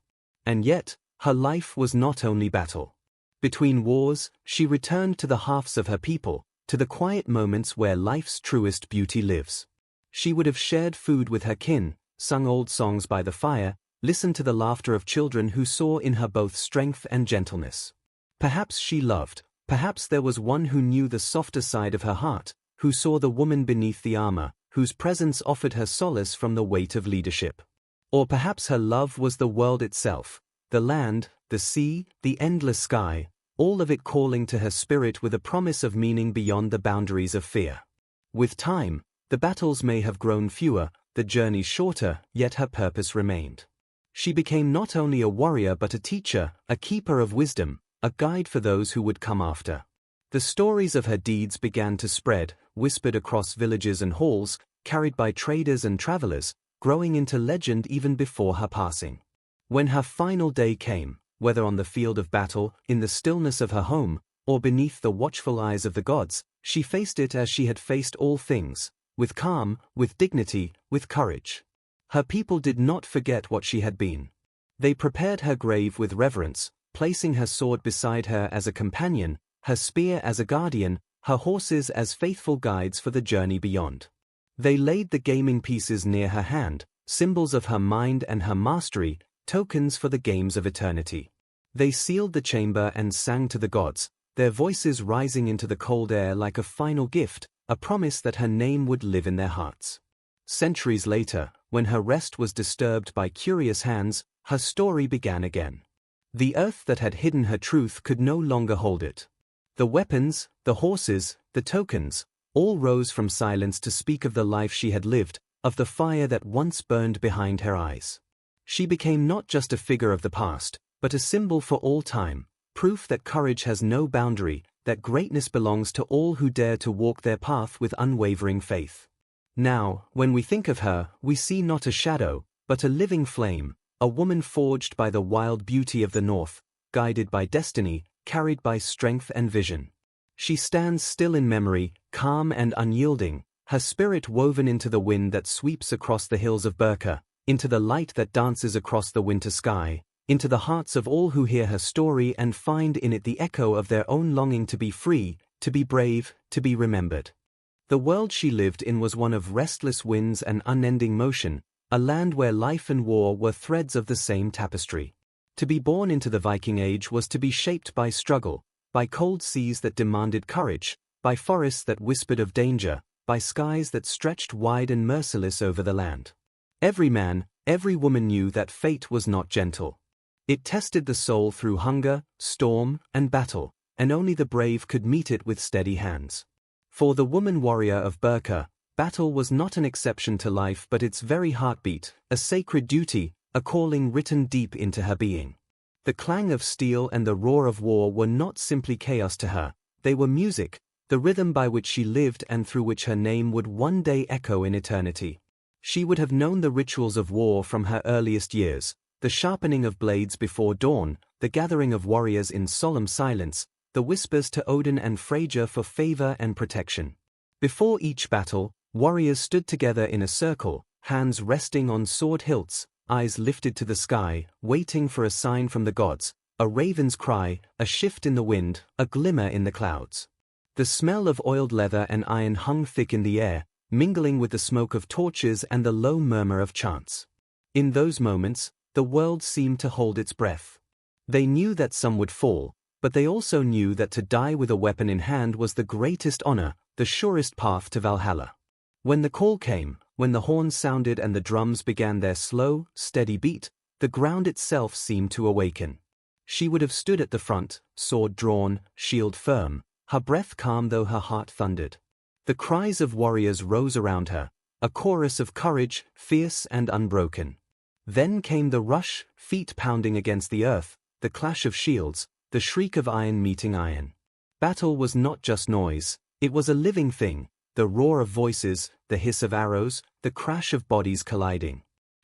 And yet, her life was not only battle. Between wars, she returned to the hearths of her people, to the quiet moments where life's truest beauty lives. She would have shared food with her kin, sung old songs by the fire, listened to the laughter of children who saw in her both strength and gentleness. Perhaps she loved, perhaps there was one who knew the softer side of her heart, who saw the woman beneath the armor, whose presence offered her solace from the weight of leadership. Or perhaps her love was the world itself, the land, the sea, the endless sky, all of it calling to her spirit with a promise of meaning beyond the boundaries of fear. With time, the battles may have grown fewer, the journey shorter, yet her purpose remained. She became not only a warrior but a teacher, a keeper of wisdom, a guide for those who would come after. The stories of her deeds began to spread, whispered across villages and halls, carried by traders and travelers, growing into legend even before her passing. When her final day came, whether on the field of battle, in the stillness of her home, or beneath the watchful eyes of the gods, she faced it as she had faced all things, with calm, with dignity, with courage. Her people did not forget what she had been. They prepared her grave with reverence, placing her sword beside her as a companion, her spear as a guardian, her horses as faithful guides for the journey beyond. They laid the gaming pieces near her hand, symbols of her mind and her mastery, tokens for the games of eternity. They sealed the chamber and sang to the gods, their voices rising into the cold air like a final gift, a promise that her name would live in their hearts. Centuries later, when her rest was disturbed by curious hands, her story began again. The earth that had hidden her truth could no longer hold it. The weapons, the horses, the tokens, all rose from silence to speak of the life she had lived, of the fire that once burned behind her eyes. She became not just a figure of the past, but a symbol for all time, proof that courage has no boundary, that greatness belongs to all who dare to walk their path with unwavering faith. Now, when we think of her, we see not a shadow, but a living flame, a woman forged by the wild beauty of the north, guided by destiny, carried by strength and vision. She stands still in memory, calm and unyielding, her spirit woven into the wind that sweeps across the hills of Birka, into the light that dances across the winter sky, into the hearts of all who hear her story and find in it the echo of their own longing to be free, to be brave, to be remembered. The world she lived in was one of restless winds and unending motion, a land where life and war were threads of the same tapestry. To be born into the Viking age was to be shaped by struggle, by cold seas that demanded courage, by forests that whispered of danger, by skies that stretched wide and merciless over the land. Every man, every woman knew that fate was not gentle. It tested the soul through hunger, storm, and battle, and only the brave could meet it with steady hands. For the woman warrior of Birka, battle was not an exception to life but its very heartbeat, a sacred duty, a calling written deep into her being. The clang of steel and the roar of war were not simply chaos to her, they were music, the rhythm by which she lived and through which her name would one day echo in eternity. She would have known the rituals of war from her earliest years, the sharpening of blades before dawn, the gathering of warriors in solemn silence, the whispers to Odin and Freyja for favor and protection. Before each battle, warriors stood together in a circle, hands resting on sword hilts, eyes lifted to the sky, waiting for a sign from the gods, a raven's cry, a shift in the wind, a glimmer in the clouds. The smell of oiled leather and iron hung thick in the air, mingling with the smoke of torches and the low murmur of chants. In those moments, the world seemed to hold its breath. They knew that some would fall, but they also knew that to die with a weapon in hand was the greatest honor, the surest path to Valhalla. When the call came, when the horns sounded and the drums began their slow, steady beat, the ground itself seemed to awaken. She would have stood at the front, sword drawn, shield firm, her breath calm though her heart thundered. The cries of warriors rose around her, a chorus of courage, fierce and unbroken. Then came the rush, feet pounding against the earth, the clash of shields, the shriek of iron meeting iron. Battle was not just noise, it was a living thing, the roar of voices, the hiss of arrows, the crash of bodies colliding.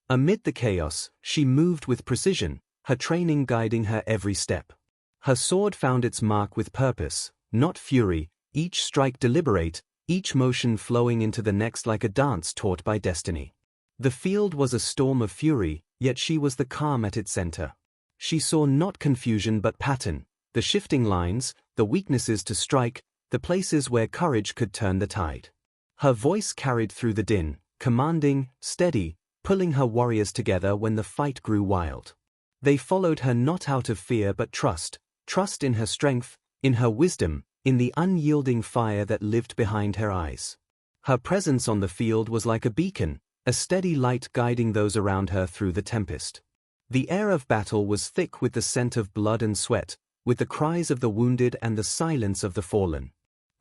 Amid the chaos, she moved with precision, her training guiding her every step. Her sword found its mark with purpose, not fury, each strike deliberate, each motion flowing into the next like a dance taught by destiny. The field was a storm of fury, yet she was the calm at its center. She saw not confusion but pattern, the shifting lines, the weaknesses to strike, the places where courage could turn the tide. Her voice carried through the din, commanding, steady, pulling her warriors together when the fight grew wild. They followed her not out of fear but trust, trust in her strength, in her wisdom, in the unyielding fire that lived behind her eyes. Her presence on the field was like a beacon, a steady light guiding those around her through the tempest. The air of battle was thick with the scent of blood and sweat, with the cries of the wounded and the silence of the fallen.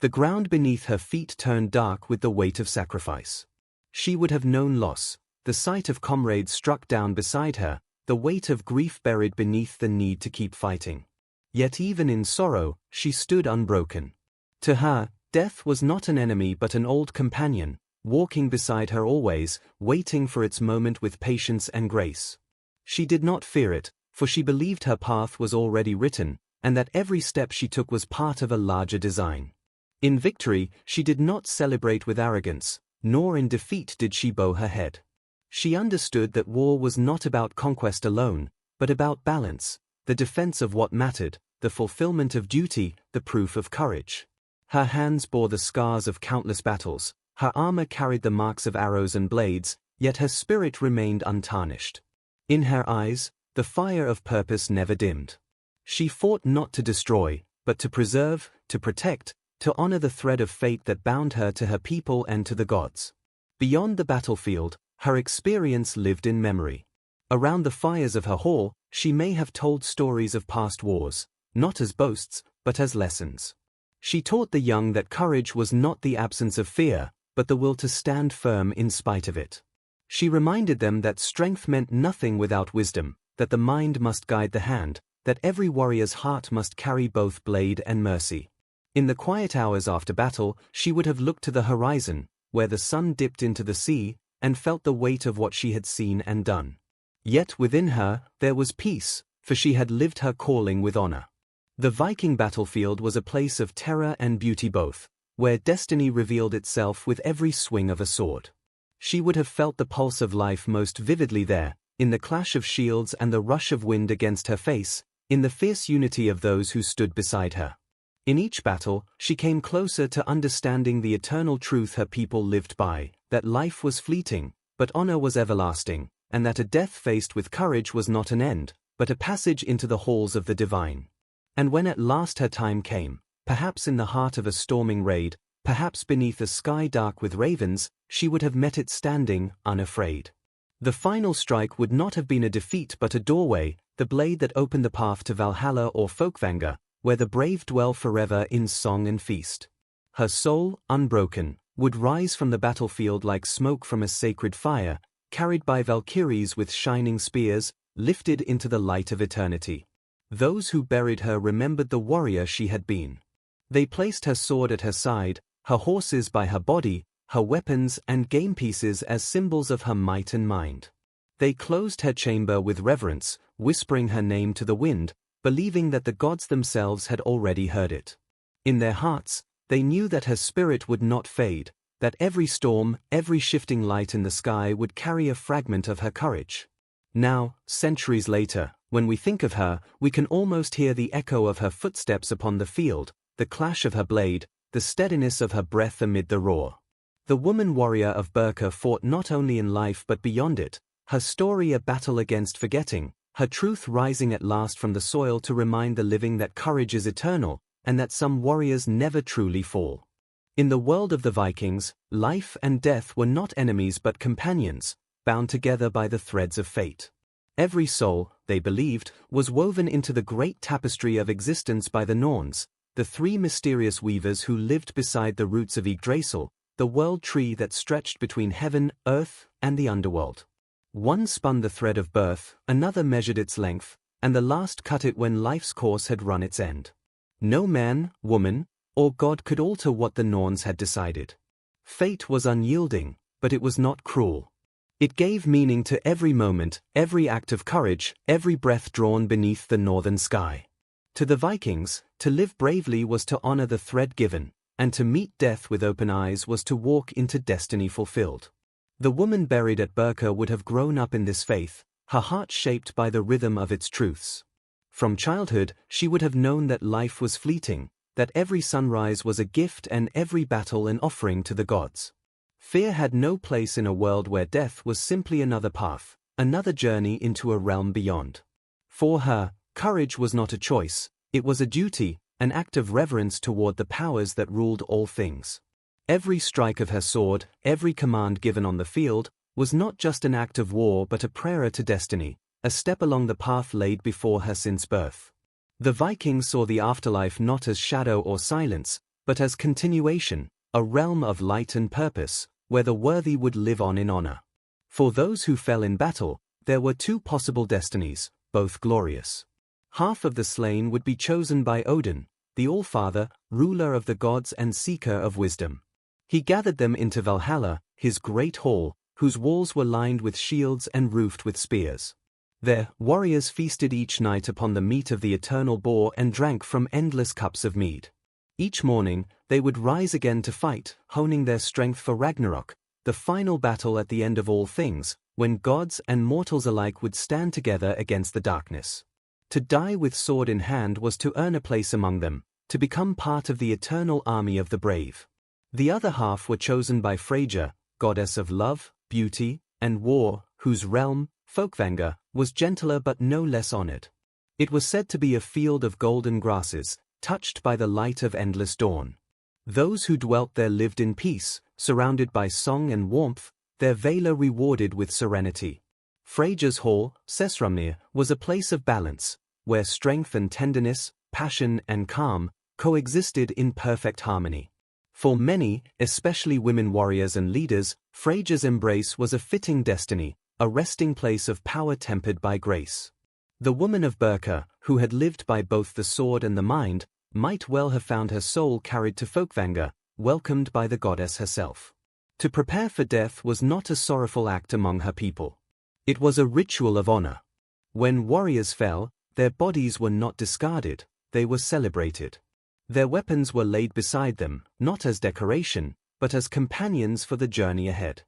The ground beneath her feet turned dark with the weight of sacrifice. She would have known loss, the sight of comrades struck down beside her, the weight of grief buried beneath the need to keep fighting. Yet even in sorrow, she stood unbroken. To her, death was not an enemy but an old companion, walking beside her always, waiting for its moment with patience and grace. She did not fear it, for she believed her path was already written, and that every step she took was part of a larger design. In victory, she did not celebrate with arrogance, nor in defeat did she bow her head. She understood that war was not about conquest alone, but about balance, the defense of what mattered, the fulfillment of duty, the proof of courage. Her hands bore the scars of countless battles, her armor carried the marks of arrows and blades, yet her spirit remained untarnished. In her eyes, the fire of purpose never dimmed. She fought not to destroy, but to preserve, to protect, to honor the thread of fate that bound her to her people and to the gods. Beyond the battlefield, her experience lived in memory. Around the fires of her hall, she may have told stories of past wars, not as boasts, but as lessons. She taught the young that courage was not the absence of fear, but the will to stand firm in spite of it. She reminded them that strength meant nothing without wisdom, that the mind must guide the hand, that every warrior's heart must carry both blade and mercy. In the quiet hours after battle, she would have looked to the horizon, where the sun dipped into the sea, and felt the weight of what she had seen and done. Yet within her, there was peace, for she had lived her calling with honor. The Viking battlefield was a place of terror and beauty both, where destiny revealed itself with every swing of a sword. She would have felt the pulse of life most vividly there, in the clash of shields and the rush of wind against her face, in the fierce unity of those who stood beside her. In each battle, she came closer to understanding the eternal truth her people lived by, that life was fleeting, but honor was everlasting, and that a death faced with courage was not an end, but a passage into the halls of the divine. And when at last her time came, perhaps in the heart of a storming raid, perhaps beneath a sky dark with ravens, she would have met it standing, unafraid. The final strike would not have been a defeat but a doorway, the blade that opened the path to Valhalla or Folkvanga, where the brave dwell forever in song and feast. Her soul, unbroken, would rise from the battlefield like smoke from a sacred fire, carried by Valkyries with shining spears, lifted into the light of eternity. Those who buried her remembered the warrior she had been. They placed her sword at her side, her horses by her body, her weapons and game pieces as symbols of her might and mind. They closed her chamber with reverence, whispering her name to the wind, believing that the gods themselves had already heard it. In their hearts, they knew that her spirit would not fade, that every storm, every shifting light in the sky would carry a fragment of her courage. Now, centuries later, when we think of her, we can almost hear the echo of her footsteps upon the field, the clash of her blade, the steadiness of her breath amid the roar. The woman warrior of Birka fought not only in life but beyond it, her story a battle against forgetting, her truth rising at last from the soil to remind the living that courage is eternal, and that some warriors never truly fall. In the world of the Vikings, life and death were not enemies but companions, bound together by the threads of fate. Every soul, they believed, was woven into the great tapestry of existence by the Norns, the three mysterious weavers who lived beside the roots of Yggdrasil, the world tree that stretched between heaven, earth, and the underworld. One spun the thread of birth, another measured its length, and the last cut it when life's course had run its end. No man, woman, or god could alter what the Norns had decided. Fate was unyielding, but it was not cruel. It gave meaning to every moment, every act of courage, every breath drawn beneath the northern sky. To the Vikings, to live bravely was to honor the thread given, and to meet death with open eyes was to walk into destiny fulfilled. The woman buried at Birka would have grown up in this faith, her heart shaped by the rhythm of its truths. From childhood, she would have known that life was fleeting, that every sunrise was a gift and every battle an offering to the gods. Fear had no place in a world where death was simply another path, another journey into a realm beyond. For her, courage was not a choice, it was a duty, an act of reverence toward the powers that ruled all things. Every strike of her sword, every command given on the field, was not just an act of war but a prayer to destiny, a step along the path laid before her since birth. The Vikings saw the afterlife not as shadow or silence, but as continuation, a realm of light and purpose, where the worthy would live on in honor. For those who fell in battle, there were two possible destinies, both glorious. Half of the slain would be chosen by Odin, the All-Father, ruler of the gods and seeker of wisdom. He gathered them into Valhalla, his great hall, whose walls were lined with shields and roofed with spears. There, warriors feasted each night upon the meat of the eternal boar and drank from endless cups of mead. Each morning, they would rise again to fight, honing their strength for Ragnarok, the final battle at the end of all things, when gods and mortals alike would stand together against the darkness. To die with sword in hand was to earn a place among them, to become part of the eternal army of the brave. The other half were chosen by Freyja, goddess of love, beauty, and war, whose realm, Folkvanga, was gentler but no less honored. It was said to be a field of golden grasses, touched by the light of endless dawn. Those who dwelt there lived in peace, surrounded by song and warmth, their valor rewarded with serenity. Freyja's hall, Sessrumnir, was a place of balance, where strength and tenderness, passion and calm, coexisted in perfect harmony. For many, especially women warriors and leaders, Freyja's embrace was a fitting destiny, a resting place of power tempered by grace. The woman of Birka, who had lived by both the sword and the mind, might well have found her soul carried to Folkvanga, welcomed by the goddess herself. To prepare for death was not a sorrowful act among her people. It was a ritual of honor. When warriors fell, their bodies were not discarded, they were celebrated. Their weapons were laid beside them, not as decoration, but as companions for the journey ahead.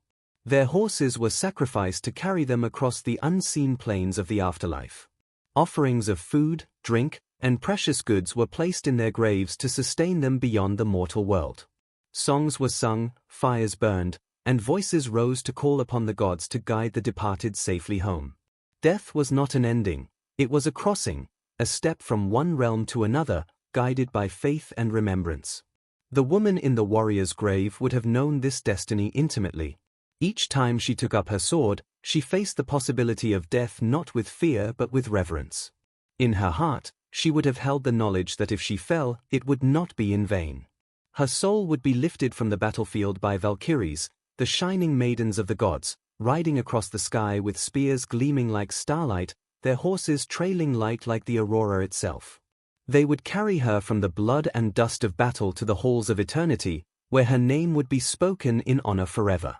Their horses were sacrificed to carry them across the unseen plains of the afterlife. Offerings of food, drink, and precious goods were placed in their graves to sustain them beyond the mortal world. Songs were sung, fires burned, and voices rose to call upon the gods to guide the departed safely home. Death was not an ending, it was a crossing, a step from one realm to another, guided by faith and remembrance. The woman in the warrior's grave would have known this destiny intimately. Each time she took up her sword, she faced the possibility of death not with fear but with reverence. In her heart, she would have held the knowledge that if she fell, it would not be in vain. Her soul would be lifted from the battlefield by Valkyries, the shining maidens of the gods, riding across the sky with spears gleaming like starlight, their horses trailing light like the aurora itself. They would carry her from the blood and dust of battle to the halls of eternity, where her name would be spoken in honor forever.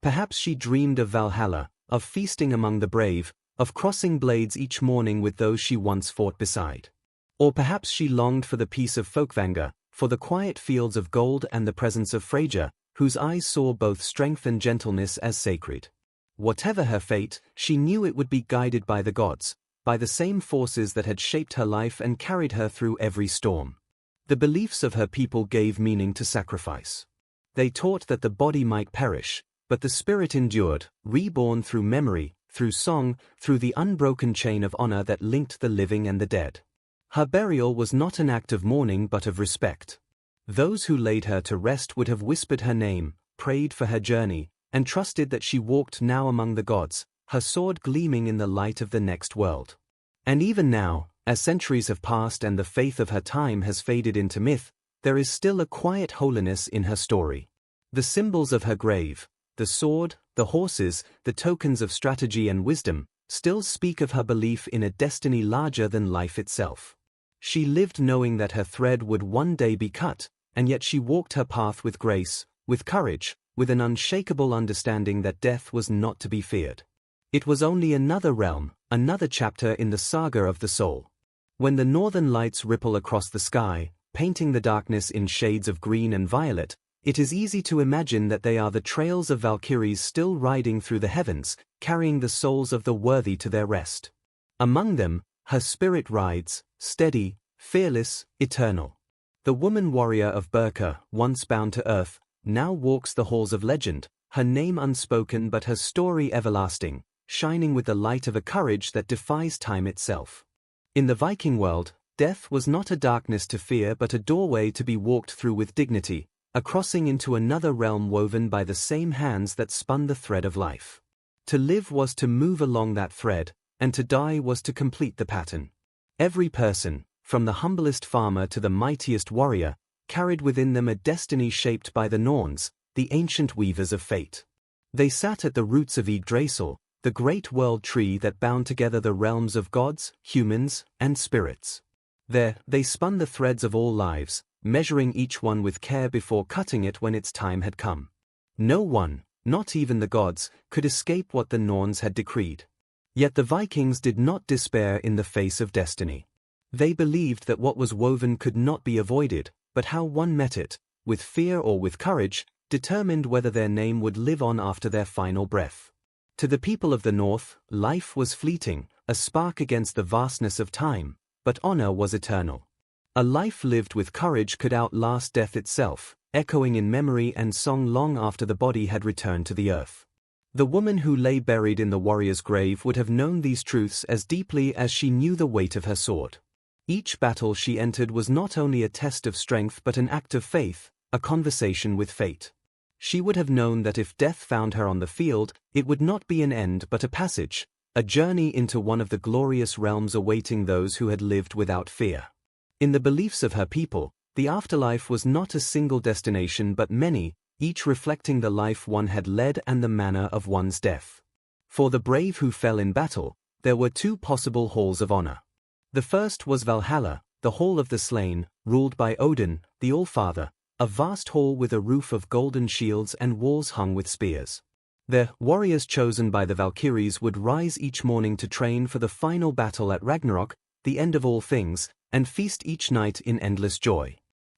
Perhaps she dreamed of Valhalla, of feasting among the brave, of crossing blades each morning with those she once fought beside. Or perhaps she longed for the peace of Folkvanga, for the quiet fields of gold and the presence of Freyja, whose eyes saw both strength and gentleness as sacred. Whatever her fate, she knew it would be guided by the gods, by the same forces that had shaped her life and carried her through every storm. The beliefs of her people gave meaning to sacrifice. They taught that the body might perish, but the spirit endured, reborn through memory, through song, through the unbroken chain of honor that linked the living and the dead. Her burial was not an act of mourning but of respect. Those who laid her to rest would have whispered her name, prayed for her journey, and trusted that she walked now among the gods, her sword gleaming in the light of the next world. And even now, as centuries have passed and the faith of her time has faded into myth, there is still a quiet holiness in her story. The symbols of her grave, the sword, the horses, the tokens of strategy and wisdom, still speak of her belief in a destiny larger than life itself. She lived knowing that her thread would one day be cut, and yet she walked her path with grace, with courage, with an unshakable understanding that death was not to be feared. It was only another realm, another chapter in the saga of the soul. When the northern lights ripple across the sky, painting the darkness in shades of green and violet, it is easy to imagine that they are the trails of Valkyries still riding through the heavens, carrying the souls of the worthy to their rest. Among them, her spirit rides, steady, fearless, eternal. The woman warrior of Birka, once bound to earth, now walks the halls of legend, her name unspoken but her story everlasting, shining with the light of a courage that defies time itself. In the Viking world, death was not a darkness to fear but a doorway to be walked through with dignity, a crossing into another realm woven by the same hands that spun the thread of life. To live was to move along that thread, and to die was to complete the pattern. Every person, from the humblest farmer to the mightiest warrior, carried within them a destiny shaped by the Norns, the ancient weavers of fate. They sat at the roots of Yggdrasil, the great world tree that bound together the realms of gods, humans, and spirits. There, they spun the threads of all lives, measuring each one with care before cutting it when its time had come. No one, not even the gods, could escape what the Norns had decreed. Yet the Vikings did not despair in the face of destiny. They believed that what was woven could not be avoided, but how one met it, with fear or with courage, determined whether their name would live on after their final breath. To the people of the North, life was fleeting, a spark against the vastness of time, but honor was eternal. A life lived with courage could outlast death itself, echoing in memory and song long after the body had returned to the earth. The woman who lay buried in the warrior's grave would have known these truths as deeply as she knew the weight of her sword. Each battle she entered was not only a test of strength but an act of faith, a conversation with fate. She would have known that if death found her on the field, it would not be an end but a passage, a journey into one of the glorious realms awaiting those who had lived without fear. In the beliefs of her people, the afterlife was not a single destination but many, each reflecting the life one had led and the manner of one's death. For the brave who fell in battle, there were two possible halls of honor. The first was Valhalla, the Hall of the Slain, ruled by Odin, the All-Father, a vast hall with a roof of golden shields and walls hung with spears. There, warriors chosen by the Valkyries would rise each morning to train for the final battle at Ragnarok, the end of all things, and feast each night in endless joy.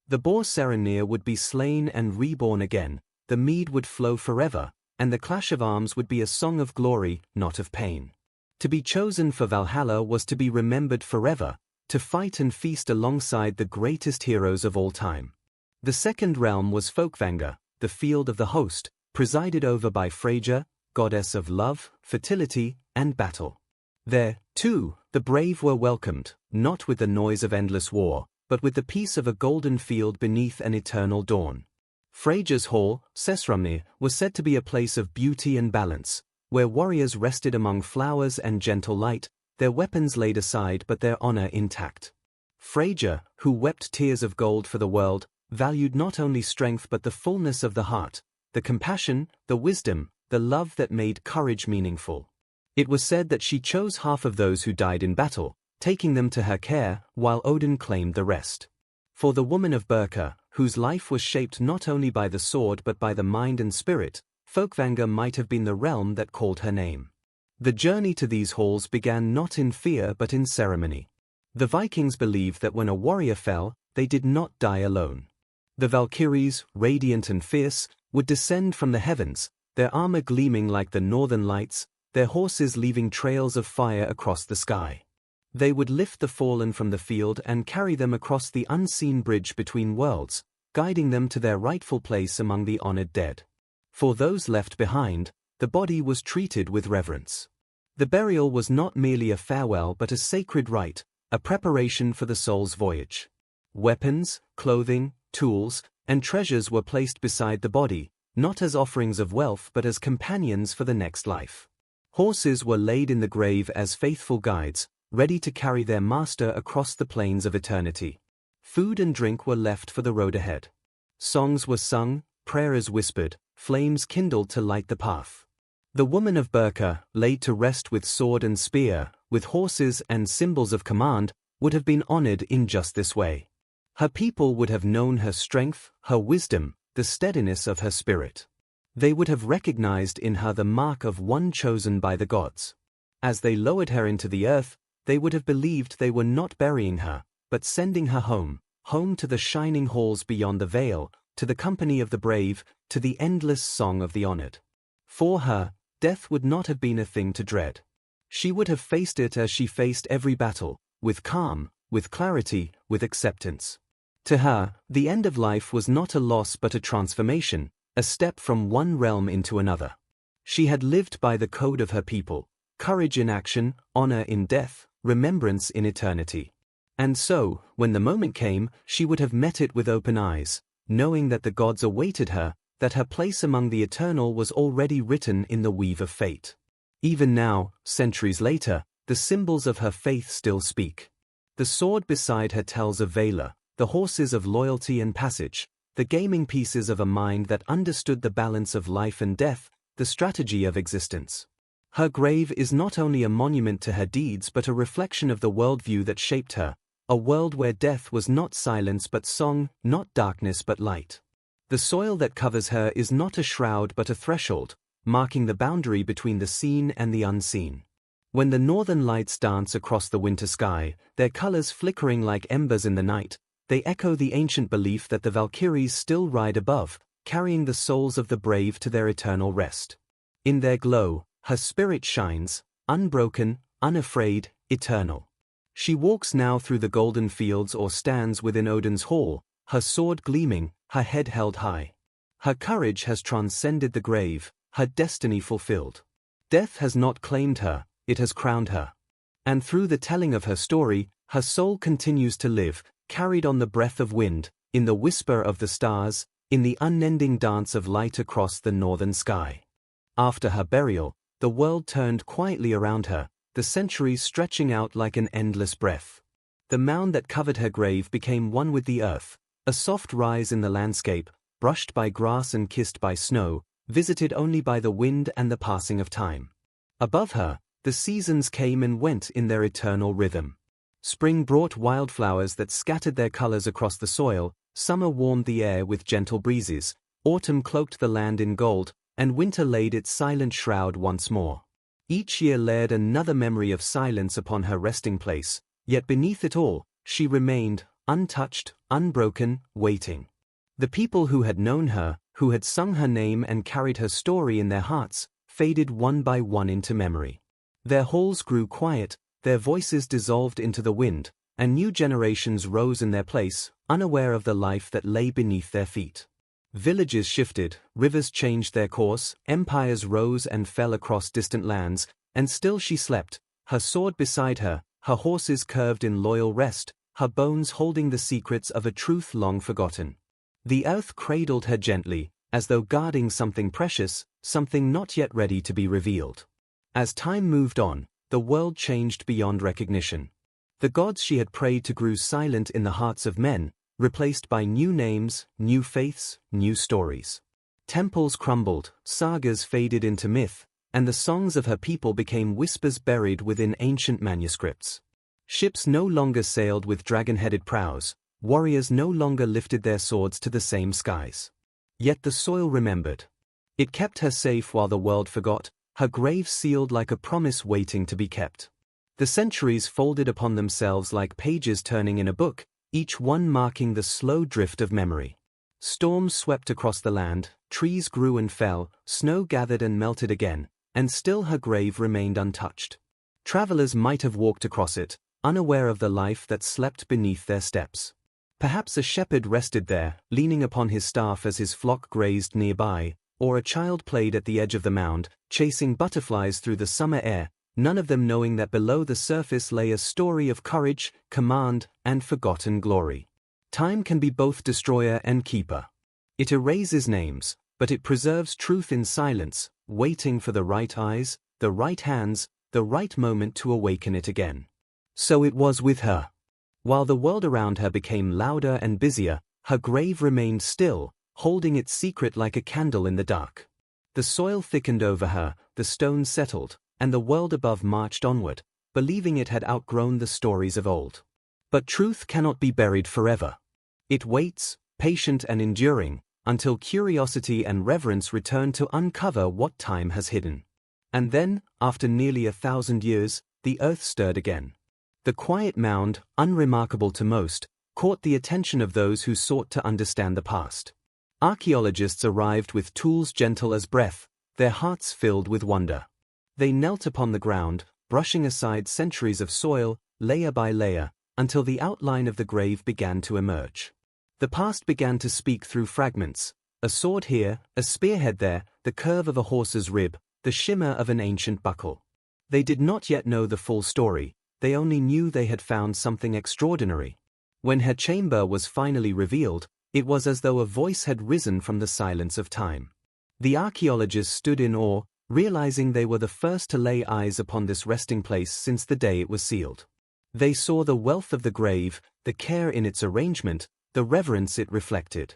The boar Serenir would be slain and reborn again, the mead would flow forever, and the clash of arms would be a song of glory, not of pain. To be chosen for Valhalla was to be remembered forever, to fight and feast alongside the greatest heroes of all time. The second realm was Folkvanga, the field of the host, presided over by Freyja, goddess of love, fertility, and battle. There, too, the brave were welcomed, not with the noise of endless war, but with the peace of a golden field beneath an eternal dawn. Freyja's hall, Sesrumnir, was said to be a place of beauty and balance, where warriors rested among flowers and gentle light, their weapons laid aside but their honor intact. Freyja, who wept tears of gold for the world, valued not only strength but the fullness of the heart, the compassion, the wisdom, the love that made courage meaningful. It was said that she chose half of those who died in battle, taking them to her care, while Odin claimed the rest. For the woman of Birka, whose life was shaped not only by the sword but by the mind and spirit, Folkvanga might have been the realm that called her name. The journey to these halls began not in fear but in ceremony. The Vikings believed that when a warrior fell, they did not die alone. The Valkyries, radiant and fierce, would descend from the heavens, their armor gleaming like the northern lights, their horses leaving trails of fire across the sky. They would lift the fallen from the field and carry them across the unseen bridge between worlds, guiding them to their rightful place among the honored dead. For those left behind, the body was treated with reverence. The burial was not merely a farewell but a sacred rite, a preparation for the soul's voyage. Weapons, clothing, tools, and treasures were placed beside the body, not as offerings of wealth but as companions for the next life. Horses were laid in the grave as faithful guides, ready to carry their master across the plains of eternity. Food and drink were left for the road ahead. Songs were sung, prayers whispered, flames kindled to light the path. The woman of Birka, laid to rest with sword and spear, with horses and symbols of command, would have been honored in just this way. Her people would have known her strength, her wisdom, the steadiness of her spirit. They would have recognized in her the mark of one chosen by the gods. As they lowered her into the earth, they would have believed they were not burying her, but sending her home, home to the shining halls beyond the veil, to the company of the brave, to the endless song of the honored. For her, death would not have been a thing to dread. She would have faced it as she faced every battle, with calm, with clarity, with acceptance. To her, the end of life was not a loss but a transformation, a step from one realm into another. She had lived by the code of her people, courage in action, honor in death, remembrance in eternity. And so, when the moment came, she would have met it with open eyes, knowing that the gods awaited her, that her place among the eternal was already written in the weave of fate. Even now, centuries later, the symbols of her faith still speak. The sword beside her tells of valor, the horses of loyalty and passage, the gaming pieces of a mind that understood the balance of life and death, the strategy of existence. Her grave is not only a monument to her deeds but a reflection of the worldview that shaped her, a world where death was not silence but song, not darkness but light. The soil that covers her is not a shroud but a threshold, marking the boundary between the seen and the unseen. When the northern lights dance across the winter sky, their colors flickering like embers in the night, they echo the ancient belief that the Valkyries still ride above, carrying the souls of the brave to their eternal rest. In their glow, her spirit shines, unbroken, unafraid, eternal. She walks now through the golden fields or stands within Odin's hall, her sword gleaming, her head held high. Her courage has transcended the grave, her destiny fulfilled. Death has not claimed her, it has crowned her. And through the telling of her story, her soul continues to live, carried on the breath of wind, in the whisper of the stars, in the unending dance of light across the northern sky. After her burial, the world turned quietly around her, the centuries stretching out like an endless breath. The mound that covered her grave became one with the earth, a soft rise in the landscape, brushed by grass and kissed by snow, visited only by the wind and the passing of time. Above her, the seasons came and went in their eternal rhythm. Spring brought wildflowers that scattered their colors across the soil, summer warmed the air with gentle breezes, autumn cloaked the land in gold, and winter laid its silent shroud once more. Each year layered another memory of silence upon her resting place, yet beneath it all, she remained, untouched, unbroken, waiting. The people who had known her, who had sung her name and carried her story in their hearts, faded one by one into memory. Their halls grew quiet, their voices dissolved into the wind, and new generations rose in their place, unaware of the life that lay beneath their feet. Villages shifted, rivers changed their course, empires rose and fell across distant lands, and still she slept, her sword beside her, her horses curved in loyal rest, her bones holding the secrets of a truth long forgotten. The earth cradled her gently, as though guarding something precious, something not yet ready to be revealed. As time moved on, the world changed beyond recognition. The gods she had prayed to grew silent in the hearts of men, replaced by new names, new faiths, new stories. Temples crumbled, sagas faded into myth, and the songs of her people became whispers buried within ancient manuscripts. Ships no longer sailed with dragon-headed prows, warriors no longer lifted their swords to the same skies. Yet the soil remembered. It kept her safe while the world forgot, her grave sealed like a promise waiting to be kept. The centuries folded upon themselves like pages turning in a book, each one marking the slow drift of memory. Storms swept across the land, trees grew and fell, snow gathered and melted again, and still her grave remained untouched. Travelers might have walked across it, unaware of the life that slept beneath their steps. Perhaps a shepherd rested there, leaning upon his staff as his flock grazed nearby, or a child played at the edge of the mound, chasing butterflies through the summer air, none of them knowing that below the surface lay a story of courage, command, and forgotten glory. Time can be both destroyer and keeper. It erases names, but it preserves truth in silence, waiting for the right eyes, the right hands, the right moment to awaken it again. So it was with her. While the world around her became louder and busier, her grave remained still, holding its secret like a candle in the dark. The soil thickened over her, the stones settled, and the world above marched onward, believing it had outgrown the stories of old. But truth cannot be buried forever. It waits, patient and enduring, until curiosity and reverence return to uncover what time has hidden. And then, after nearly 1,000 years, the earth stirred again. The quiet mound, unremarkable to most, caught the attention of those who sought to understand the past. Archaeologists arrived with tools gentle as breath, their hearts filled with wonder. They knelt upon the ground, brushing aside centuries of soil, layer by layer, until the outline of the grave began to emerge. The past began to speak through fragments, a sword here, a spearhead there, the curve of a horse's rib, the shimmer of an ancient buckle. They did not yet know the full story, they only knew they had found something extraordinary. When her chamber was finally revealed, it was as though a voice had risen from the silence of time. The archaeologists stood in awe, realizing they were the first to lay eyes upon this resting place since the day it was sealed. They saw the wealth of the grave, the care in its arrangement, the reverence it reflected.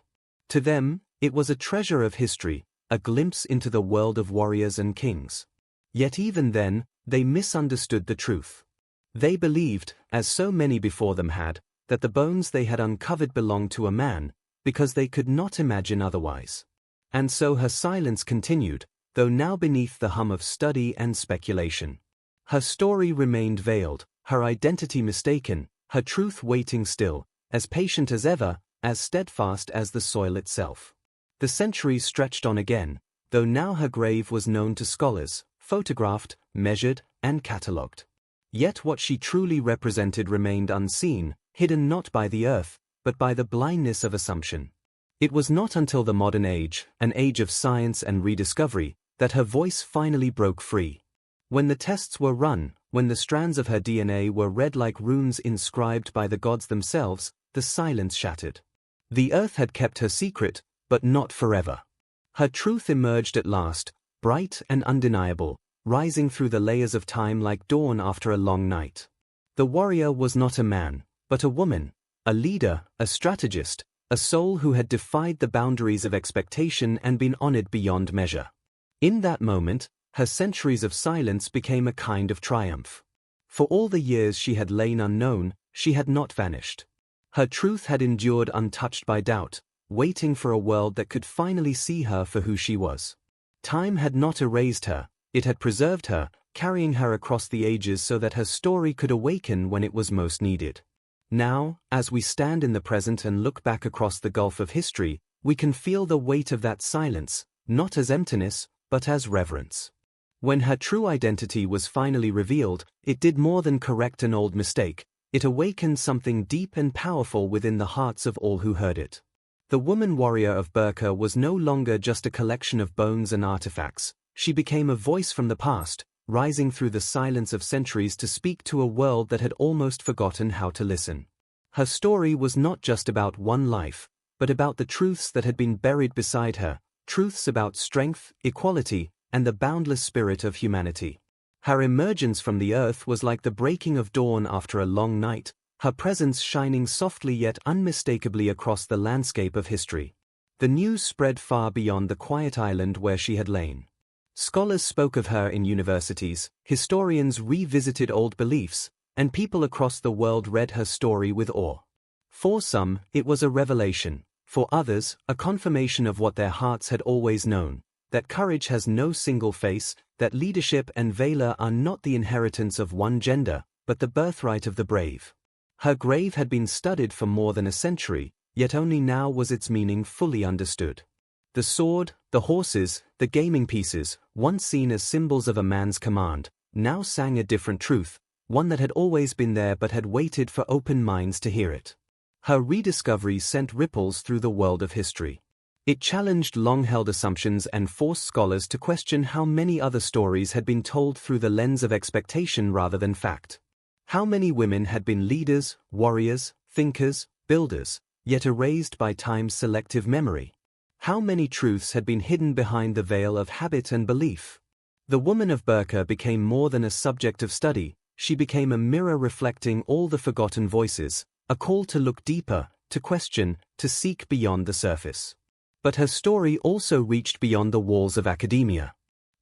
To them, it was a treasure of history, a glimpse into the world of warriors and kings. Yet even then, they misunderstood the truth. They believed, as so many before them had, that the bones they had uncovered belonged to a man, because they could not imagine otherwise. And so her silence continued, though now beneath the hum of study and speculation. Her story remained veiled, her identity mistaken, her truth waiting still, as patient as ever, as steadfast as the soil itself. The centuries stretched on again, though now her grave was known to scholars, photographed, measured, and catalogued. Yet what she truly represented remained unseen, hidden not by the earth, but by the blindness of assumption. It was not until the modern age, an age of science and rediscovery, that her voice finally broke free. When the tests were run, when the strands of her DNA were read like runes inscribed by the gods themselves, the silence shattered. The earth had kept her secret, but not forever. Her truth emerged at last, bright and undeniable, rising through the layers of time like dawn after a long night. The warrior was not a man, but a woman, a leader, a strategist, a soul who had defied the boundaries of expectation and been honored beyond measure. In that moment, her centuries of silence became a kind of triumph. For all the years she had lain unknown, she had not vanished. Her truth had endured untouched by doubt, waiting for a world that could finally see her for who she was. Time had not erased her, it had preserved her, carrying her across the ages so that her story could awaken when it was most needed. Now, as we stand in the present and look back across the gulf of history, we can feel the weight of that silence, not as emptiness, but as reverence. When her true identity was finally revealed, it did more than correct an old mistake, it awakened something deep and powerful within the hearts of all who heard it. The woman warrior of Birka was no longer just a collection of bones and artifacts, she became a voice from the past, rising through the silence of centuries to speak to a world that had almost forgotten how to listen. Her story was not just about one life, but about the truths that had been buried beside her, truths about strength, equality, and the boundless spirit of humanity. Her emergence from the earth was like the breaking of dawn after a long night, her presence shining softly yet unmistakably across the landscape of history. The news spread far beyond the quiet island where she had lain. Scholars spoke of her in universities, historians revisited old beliefs, and people across the world read her story with awe. For some, it was a revelation, for others, a confirmation of what their hearts had always known, that courage has no single face, that leadership and valor are not the inheritance of one gender, but the birthright of the brave. Her grave had been studied for more than a century, yet only now was its meaning fully understood. The sword, the horses, the gaming pieces, once seen as symbols of a man's command, now sang a different truth, one that had always been there but had waited for open minds to hear it. Her rediscovery sent ripples through the world of history. It challenged long-held assumptions and forced scholars to question how many other stories had been told through the lens of expectation rather than fact. How many women had been leaders, warriors, thinkers, builders, yet erased by time's selective memory? How many truths had been hidden behind the veil of habit and belief? The woman of Birka became more than a subject of study, she became a mirror reflecting all the forgotten voices, a call to look deeper, to question, to seek beyond the surface. But her story also reached beyond the walls of academia.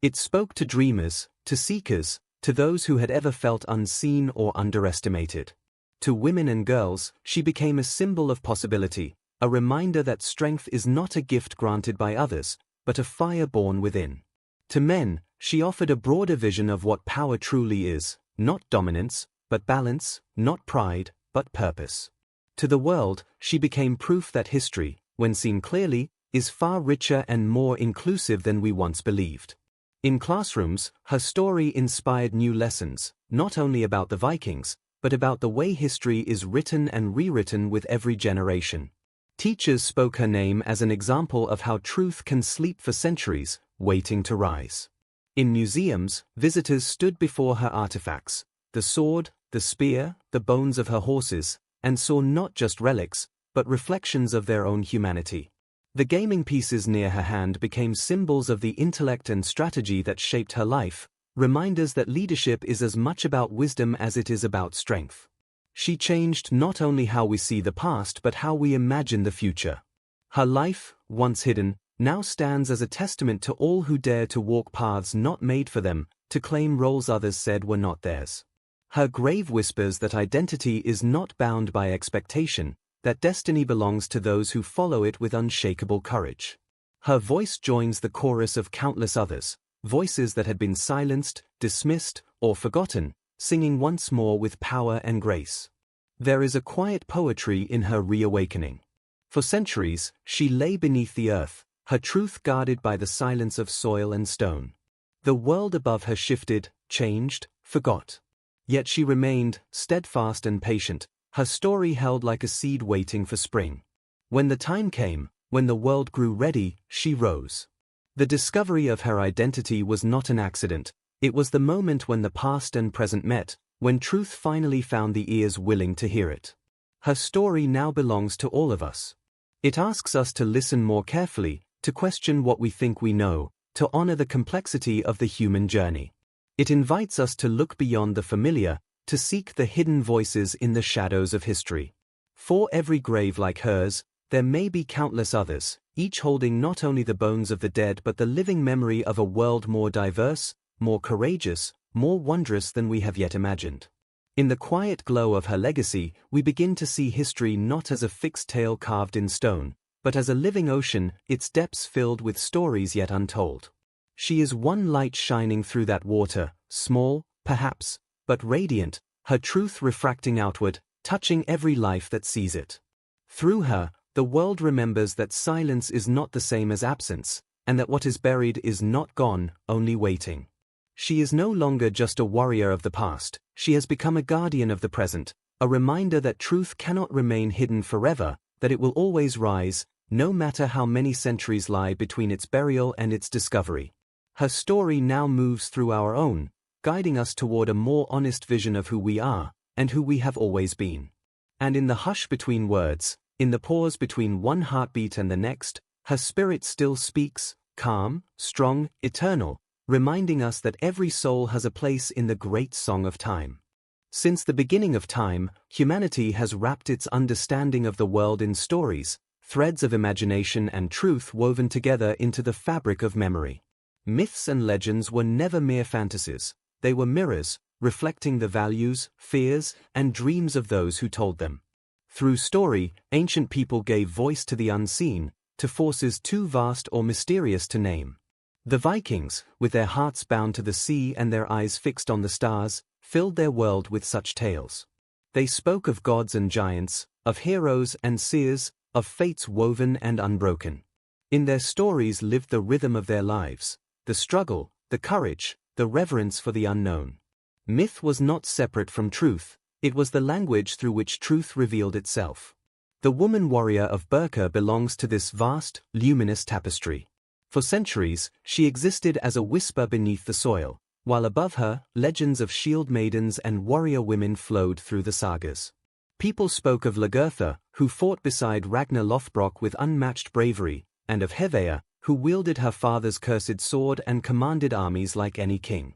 It spoke to dreamers, to seekers, to those who had ever felt unseen or underestimated. To women and girls, she became a symbol of possibility, a reminder that strength is not a gift granted by others, but a fire born within. To men, she offered a broader vision of what power truly is, not dominance, but balance, not pride, but purpose. To the world, she became proof that history, when seen clearly, is far richer and more inclusive than we once believed. In classrooms, her story inspired new lessons, not only about the Vikings, but about the way history is written and rewritten with every generation. Teachers spoke her name as an example of how truth can sleep for centuries, waiting to rise. In museums, visitors stood before her artifacts, the sword, the spear, the bones of her horses, and saw not just relics, but reflections of their own humanity. The gaming pieces near her hand became symbols of the intellect and strategy that shaped her life, reminders that leadership is as much about wisdom as it is about strength. She changed not only how we see the past but how we imagine the future. Her life, once hidden, now stands as a testament to all who dare to walk paths not made for them, to claim roles others said were not theirs. Her grave whispers that identity is not bound by expectation, that destiny belongs to those who follow it with unshakable courage. Her voice joins the chorus of countless others, voices that had been silenced, dismissed, or forgotten, singing once more with power and grace. There is a quiet poetry in her reawakening. For centuries, she lay beneath the earth, her truth guarded by the silence of soil and stone. The world above her shifted, changed, forgot. Yet she remained, steadfast and patient, her story held like a seed waiting for spring. When the time came, when the world grew ready, she rose. The discovery of her identity was not an accident, it was the moment when the past and present met, when truth finally found the ears willing to hear it. Her story now belongs to all of us. It asks us to listen more carefully, to question what we think we know, to honor the complexity of the human journey. It invites us to look beyond the familiar, to seek the hidden voices in the shadows of history. For every grave like hers, there may be countless others, each holding not only the bones of the dead but the living memory of a world more diverse, more courageous, more wondrous than we have yet imagined. In the quiet glow of her legacy, we begin to see history not as a fixed tale carved in stone, but as a living ocean, its depths filled with stories yet untold. She is one light shining through that water, small, perhaps, but radiant, her truth refracting outward, touching every life that sees it. Through her, the world remembers that silence is not the same as absence, and that what is buried is not gone, only waiting. She is no longer just a warrior of the past, she has become a guardian of the present, a reminder that truth cannot remain hidden forever, that it will always rise, no matter how many centuries lie between its burial and its discovery. Her story now moves through our own, guiding us toward a more honest vision of who we are, and who we have always been. And in the hush between words, in the pause between one heartbeat and the next, her spirit still speaks, calm, strong, eternal, reminding us that every soul has a place in the great song of time. Since the beginning of time, humanity has wrapped its understanding of the world in stories, threads of imagination and truth woven together into the fabric of memory. Myths and legends were never mere fantasies, they were mirrors, reflecting the values, fears, and dreams of those who told them. Through story, ancient people gave voice to the unseen, to forces too vast or mysterious to name. The Vikings, with their hearts bound to the sea and their eyes fixed on the stars, filled their world with such tales. They spoke of gods and giants, of heroes and seers, of fates woven and unbroken. In their stories lived the rhythm of their lives, the struggle, the courage, the reverence for the unknown. Myth was not separate from truth, it was the language through which truth revealed itself. The woman warrior of Birka belongs to this vast, luminous tapestry. For centuries, she existed as a whisper beneath the soil, while above her, legends of shield maidens and warrior women flowed through the sagas. People spoke of Lagertha, who fought beside Ragnar Lothbrok with unmatched bravery, and of Hevea, who wielded her father's cursed sword and commanded armies like any king.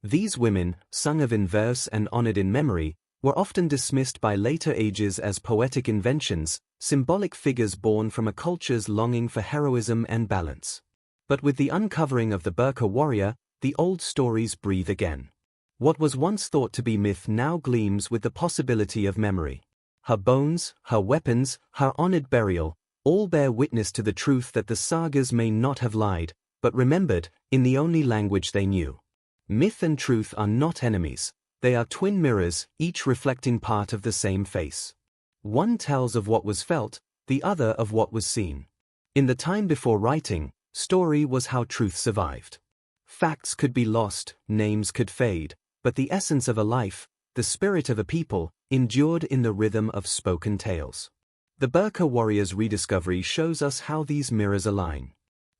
These women, sung of in verse and honored in memory, were often dismissed by later ages as poetic inventions, symbolic figures born from a culture's longing for heroism and balance. But with the uncovering of the Birka warrior, the old stories breathe again. What was once thought to be myth now gleams with the possibility of memory. Her bones, her weapons, her honored burial, all bear witness to the truth that the sagas may not have lied, but remembered, in the only language they knew. Myth and truth are not enemies, they are twin mirrors, each reflecting part of the same face. One tells of what was felt, the other of what was seen. In the time before writing, story was how truth survived. Facts could be lost, names could fade, but the essence of a life, the spirit of a people, endured in the rhythm of spoken tales. The Birka warrior's rediscovery shows us how these mirrors align.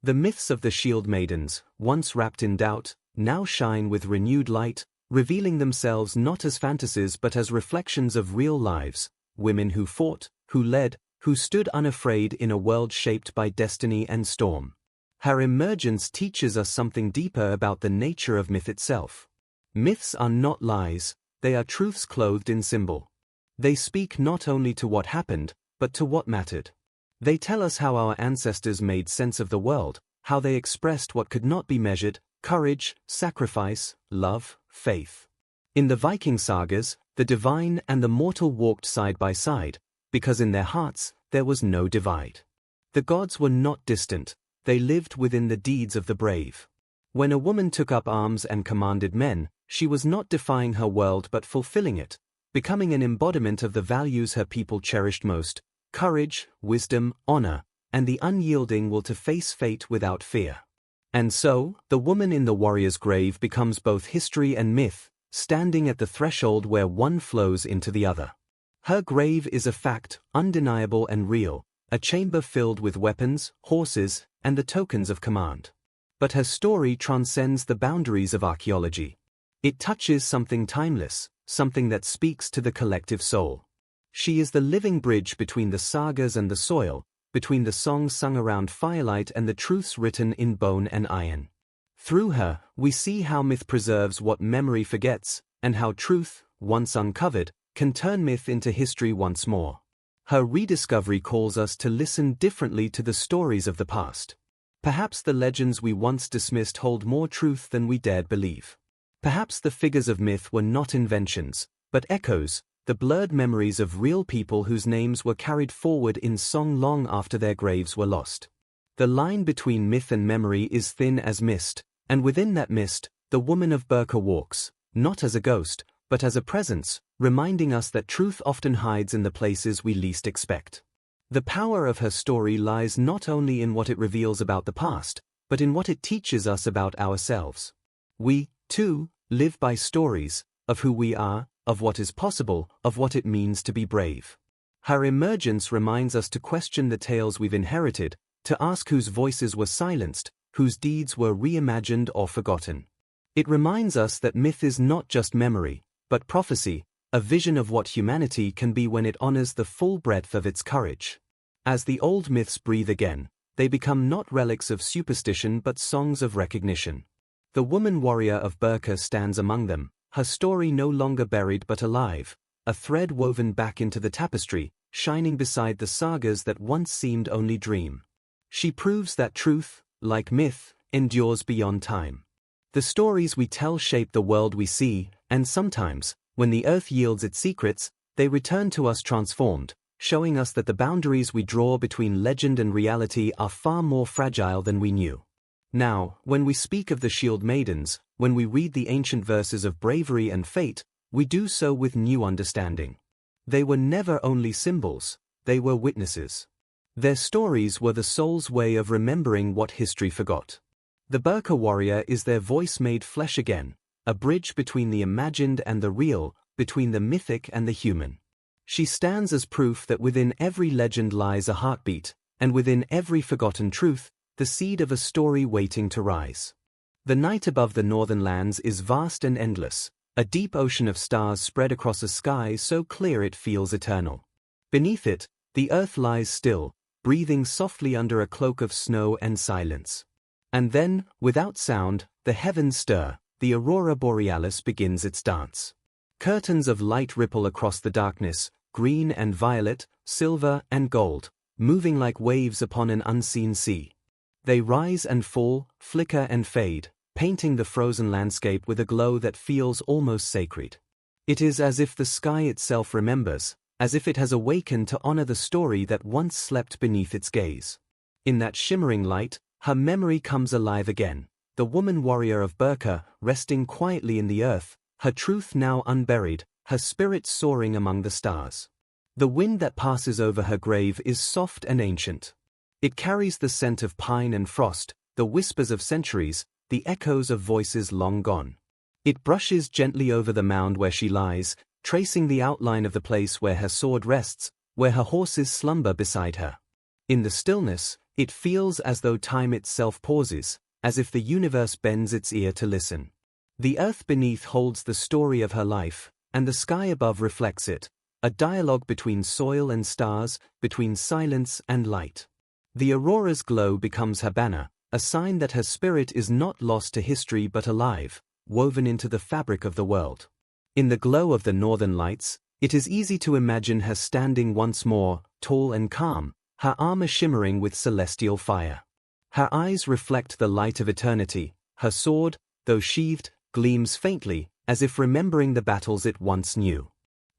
The myths of the shield maidens, once wrapped in doubt, now shine with renewed light, revealing themselves not as fantasies but as reflections of real lives, women who fought, who led, who stood unafraid in a world shaped by destiny and storm. Her emergence teaches us something deeper about the nature of myth itself. Myths are not lies, they are truths clothed in symbol. They speak not only to what happened, but to what mattered. They tell us how our ancestors made sense of the world, how they expressed what could not be measured: courage, sacrifice, love, faith. In the Viking sagas, the divine and the mortal walked side by side, because in their hearts there was no divide. The gods were not distant, they lived within the deeds of the brave. When a woman took up arms and commanded men, she was not defying her world but fulfilling it, becoming an embodiment of the values her people cherished most: courage, wisdom, honor, and the unyielding will to face fate without fear. And so, the woman in the warrior's grave becomes both history and myth, standing at the threshold where one flows into the other. Her grave is a fact, undeniable and real, a chamber filled with weapons, horses, and the tokens of command. But her story transcends the boundaries of archaeology. It touches something timeless, something that speaks to the collective soul. She is the living bridge between the sagas and the soil, between the songs sung around firelight and the truths written in bone and iron. Through her, we see how myth preserves what memory forgets, and how truth, once uncovered, can turn myth into history once more. Her rediscovery calls us to listen differently to the stories of the past. Perhaps the legends we once dismissed hold more truth than we dared believe. Perhaps the figures of myth were not inventions, but echoes, the blurred memories of real people whose names were carried forward in song long after their graves were lost. The line between myth and memory is thin as mist, and within that mist, the woman of Birka walks, not as a ghost, but as a presence, reminding us that truth often hides in the places we least expect. The power of her story lies not only in what it reveals about the past, but in what it teaches us about ourselves. We, too, live by stories, of who we are, of what is possible, of what it means to be brave. Her emergence reminds us to question the tales we've inherited, to ask whose voices were silenced, whose deeds were reimagined or forgotten. It reminds us that myth is not just memory, but prophecy, a vision of what humanity can be when it honors the full breadth of its courage. As the old myths breathe again, they become not relics of superstition but songs of recognition. The woman warrior of Birka stands among them, her story no longer buried but alive, a thread woven back into the tapestry, shining beside the sagas that once seemed only dream. She proves that truth, like myth, endures beyond time. The stories we tell shape the world we see, and sometimes, when the earth yields its secrets, they return to us transformed, showing us that the boundaries we draw between legend and reality are far more fragile than we knew. Now, when we speak of the shieldmaidens, when we read the ancient verses of bravery and fate, we do so with new understanding. They were never only symbols, they were witnesses. Their stories were the soul's way of remembering what history forgot. The Birka warrior is their voice made flesh again, a bridge between the imagined and the real, between the mythic and the human. She stands as proof that within every legend lies a heartbeat, and within every forgotten truth, the seed of a story waiting to rise. The night above the northern lands is vast and endless, a deep ocean of stars spread across a sky so clear it feels eternal. Beneath it, the earth lies still, breathing softly under a cloak of snow and silence. And then, without sound, the heavens stir, the aurora borealis begins its dance. Curtains of light ripple across the darkness, green and violet, silver and gold, moving like waves upon an unseen sea. They rise and fall, flicker and fade, painting the frozen landscape with a glow that feels almost sacred. It is as if the sky itself remembers, as if it has awakened to honor the story that once slept beneath its gaze. In that shimmering light, her memory comes alive again, the woman warrior of Birka, resting quietly in the earth, her truth now unburied, her spirit soaring among the stars. The wind that passes over her grave is soft and ancient. It carries the scent of pine and frost, the whispers of centuries, the echoes of voices long gone. It brushes gently over the mound where she lies, tracing the outline of the place where her sword rests, where her horses slumber beside her. In the stillness, it feels as though time itself pauses, as if the universe bends its ear to listen. The earth beneath holds the story of her life, and the sky above reflects it, a dialogue between soil and stars, between silence and light. The aurora's glow becomes her banner, a sign that her spirit is not lost to history but alive, woven into the fabric of the world. In the glow of the northern lights, it is easy to imagine her standing once more, tall and calm, her armor shimmering with celestial fire. Her eyes reflect the light of eternity, her sword, though sheathed, gleams faintly, as if remembering the battles it once knew.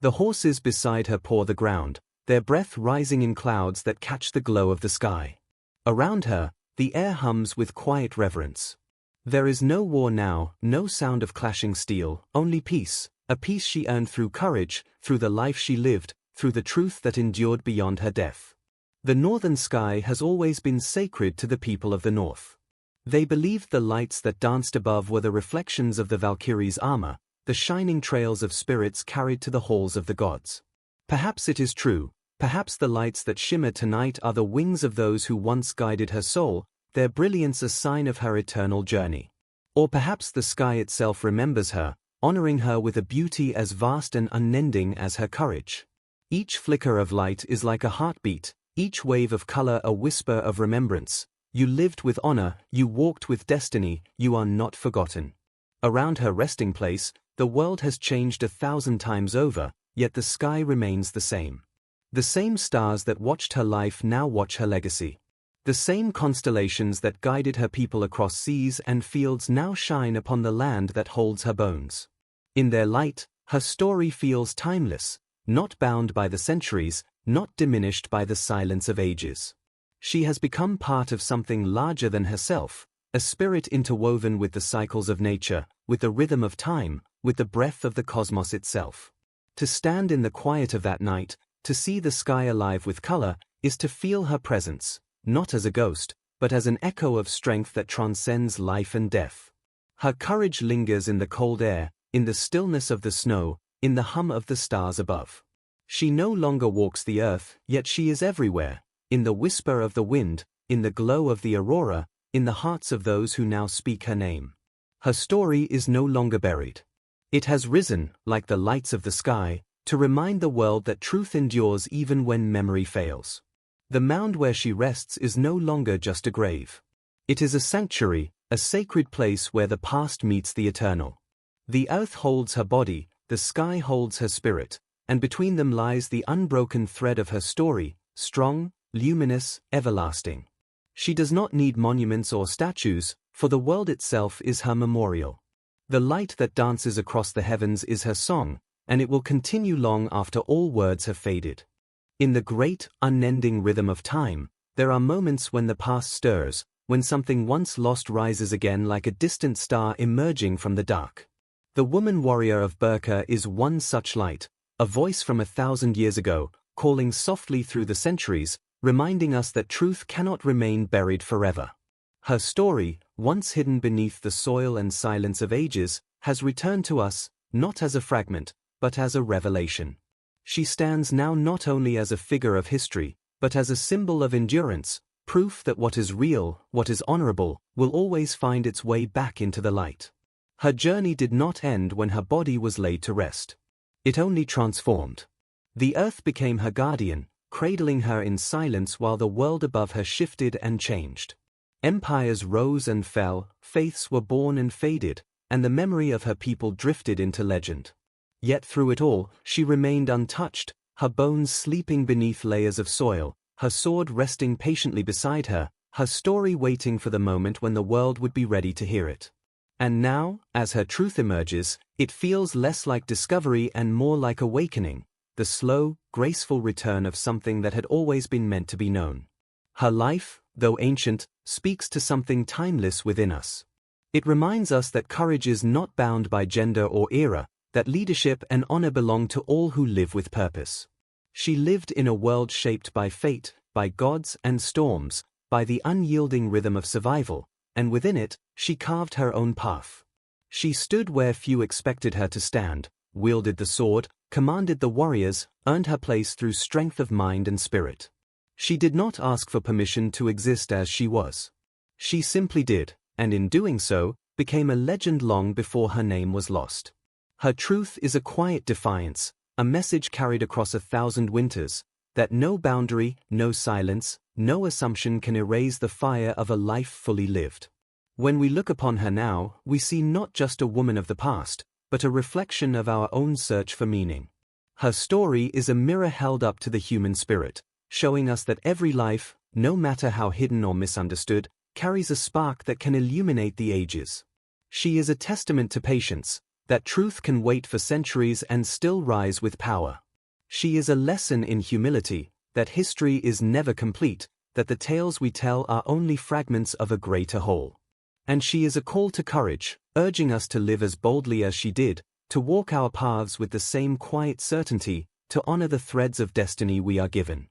The horses beside her paw the ground, their breath rising in clouds that catch the glow of the sky. Around her, the air hums with quiet reverence. There is no war now, no sound of clashing steel, only peace, a peace she earned through courage, through the life she lived, through the truth that endured beyond her death. The northern sky has always been sacred to the people of the north. They believed the lights that danced above were the reflections of the Valkyrie's armor, the shining trails of spirits carried to the halls of the gods. Perhaps it is true, perhaps the lights that shimmer tonight are the wings of those who once guided her soul, their brilliance a sign of her eternal journey. Or perhaps the sky itself remembers her, honoring her with a beauty as vast and unending as her courage. Each flicker of light is like a heartbeat, each wave of color a whisper of remembrance. You lived with honor, you walked with destiny, you are not forgotten. Around her resting place, the world has changed 1,000 times over, yet the sky remains the same. The same stars that watched her life now watch her legacy. The same constellations that guided her people across seas and fields now shine upon the land that holds her bones. In their light, her story feels timeless, not bound by the centuries, not diminished by the silence of ages. She has become part of something larger than herself, a spirit interwoven with the cycles of nature, with the rhythm of time, with the breath of the cosmos itself. To stand in the quiet of that night, to see the sky alive with color, is to feel her presence, not as a ghost, but as an echo of strength that transcends life and death. Her courage lingers in the cold air, in the stillness of the snow, in the hum of the stars above. She no longer walks the earth, yet she is everywhere, in the whisper of the wind, in the glow of the aurora, in the hearts of those who now speak her name. Her story is no longer buried. It has risen, like the lights of the sky, to remind the world that truth endures even when memory fails. The mound where she rests is no longer just a grave. It is a sanctuary, a sacred place where the past meets the eternal. The earth holds her body, the sky holds her spirit, and between them lies the unbroken thread of her story, strong, luminous, everlasting. She does not need monuments or statues, for the world itself is her memorial. The light that dances across the heavens is her song, and it will continue long after all words have faded. In the great, unending rhythm of time, there are moments when the past stirs, when something once lost rises again like a distant star emerging from the dark. The woman warrior of Birka is one such light, a voice from 1,000 years ago, calling softly through the centuries, reminding us that truth cannot remain buried forever. Her story, once hidden beneath the soil and silence of ages, has returned to us, not as a fragment, but as a revelation. She stands now not only as a figure of history, but as a symbol of endurance, proof that what is real, what is honorable, will always find its way back into the light. Her journey did not end when her body was laid to rest. It only transformed. The earth became her guardian, cradling her in silence while the world above her shifted and changed. Empires rose and fell, faiths were born and faded, and the memory of her people drifted into legend. Yet through it all, she remained untouched, her bones sleeping beneath layers of soil, her sword resting patiently beside her, her story waiting for the moment when the world would be ready to hear it. And now, as her truth emerges, it feels less like discovery and more like awakening, the slow, graceful return of something that had always been meant to be known. Her life, though ancient, speaks to something timeless within us. It reminds us that courage is not bound by gender or era, that leadership and honor belong to all who live with purpose. She lived in a world shaped by fate, by gods and storms, by the unyielding rhythm of survival, and within it, she carved her own path. She stood where few expected her to stand, wielded the sword, commanded the warriors, earned her place through strength of mind and spirit. She did not ask for permission to exist as she was. She simply did, and in doing so, became a legend long before her name was lost. Her truth is a quiet defiance, a message carried across 1,000 winters, that no boundary, no silence, no assumption can erase the fire of a life fully lived. When we look upon her now, we see not just a woman of the past, but a reflection of our own search for meaning. Her story is a mirror held up to the human spirit, showing us that every life, no matter how hidden or misunderstood, carries a spark that can illuminate the ages. She is a testament to patience, that truth can wait for centuries and still rise with power. She is a lesson in humility, that history is never complete, that the tales we tell are only fragments of a greater whole. And she is a call to courage, urging us to live as boldly as she did, to walk our paths with the same quiet certainty, to honor the threads of destiny we are given.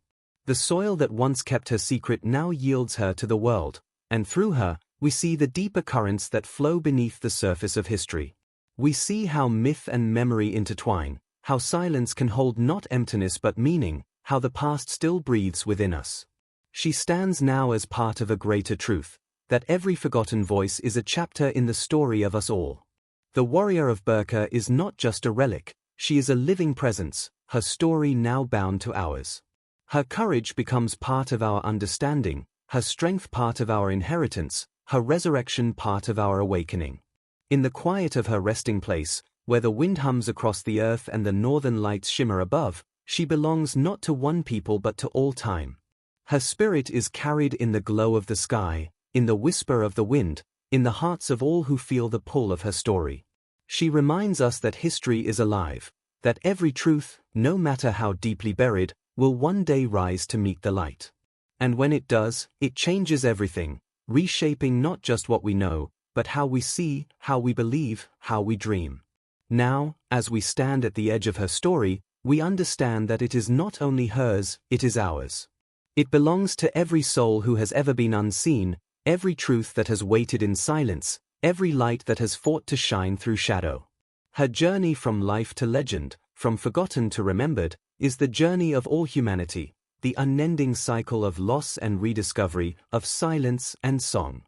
The soil that once kept her secret now yields her to the world, and through her, we see the deeper currents that flow beneath the surface of history. We see how myth and memory intertwine, how silence can hold not emptiness but meaning, how the past still breathes within us. She stands now as part of a greater truth, that every forgotten voice is a chapter in the story of us all. The warrior of Birka is not just a relic, she is a living presence, her story now bound to ours. Her courage becomes part of our understanding, her strength part of our inheritance, her resurrection part of our awakening. In the quiet of her resting place, where the wind hums across the earth and the northern lights shimmer above, she belongs not to one people but to all time. Her spirit is carried in the glow of the sky, in the whisper of the wind, in the hearts of all who feel the pull of her story. She reminds us that history is alive, that every truth, no matter how deeply buried, will one day rise to meet the light. And when it does, it changes everything, reshaping not just what we know, but how we see, how we believe, how we dream. Now, as we stand at the edge of her story, we understand that it is not only hers, it is ours. It belongs to every soul who has ever been unseen, every truth that has waited in silence, every light that has fought to shine through shadow. Her journey from life to legend, from forgotten to remembered, is the journey of all humanity, the unending cycle of loss and rediscovery, of silence and song.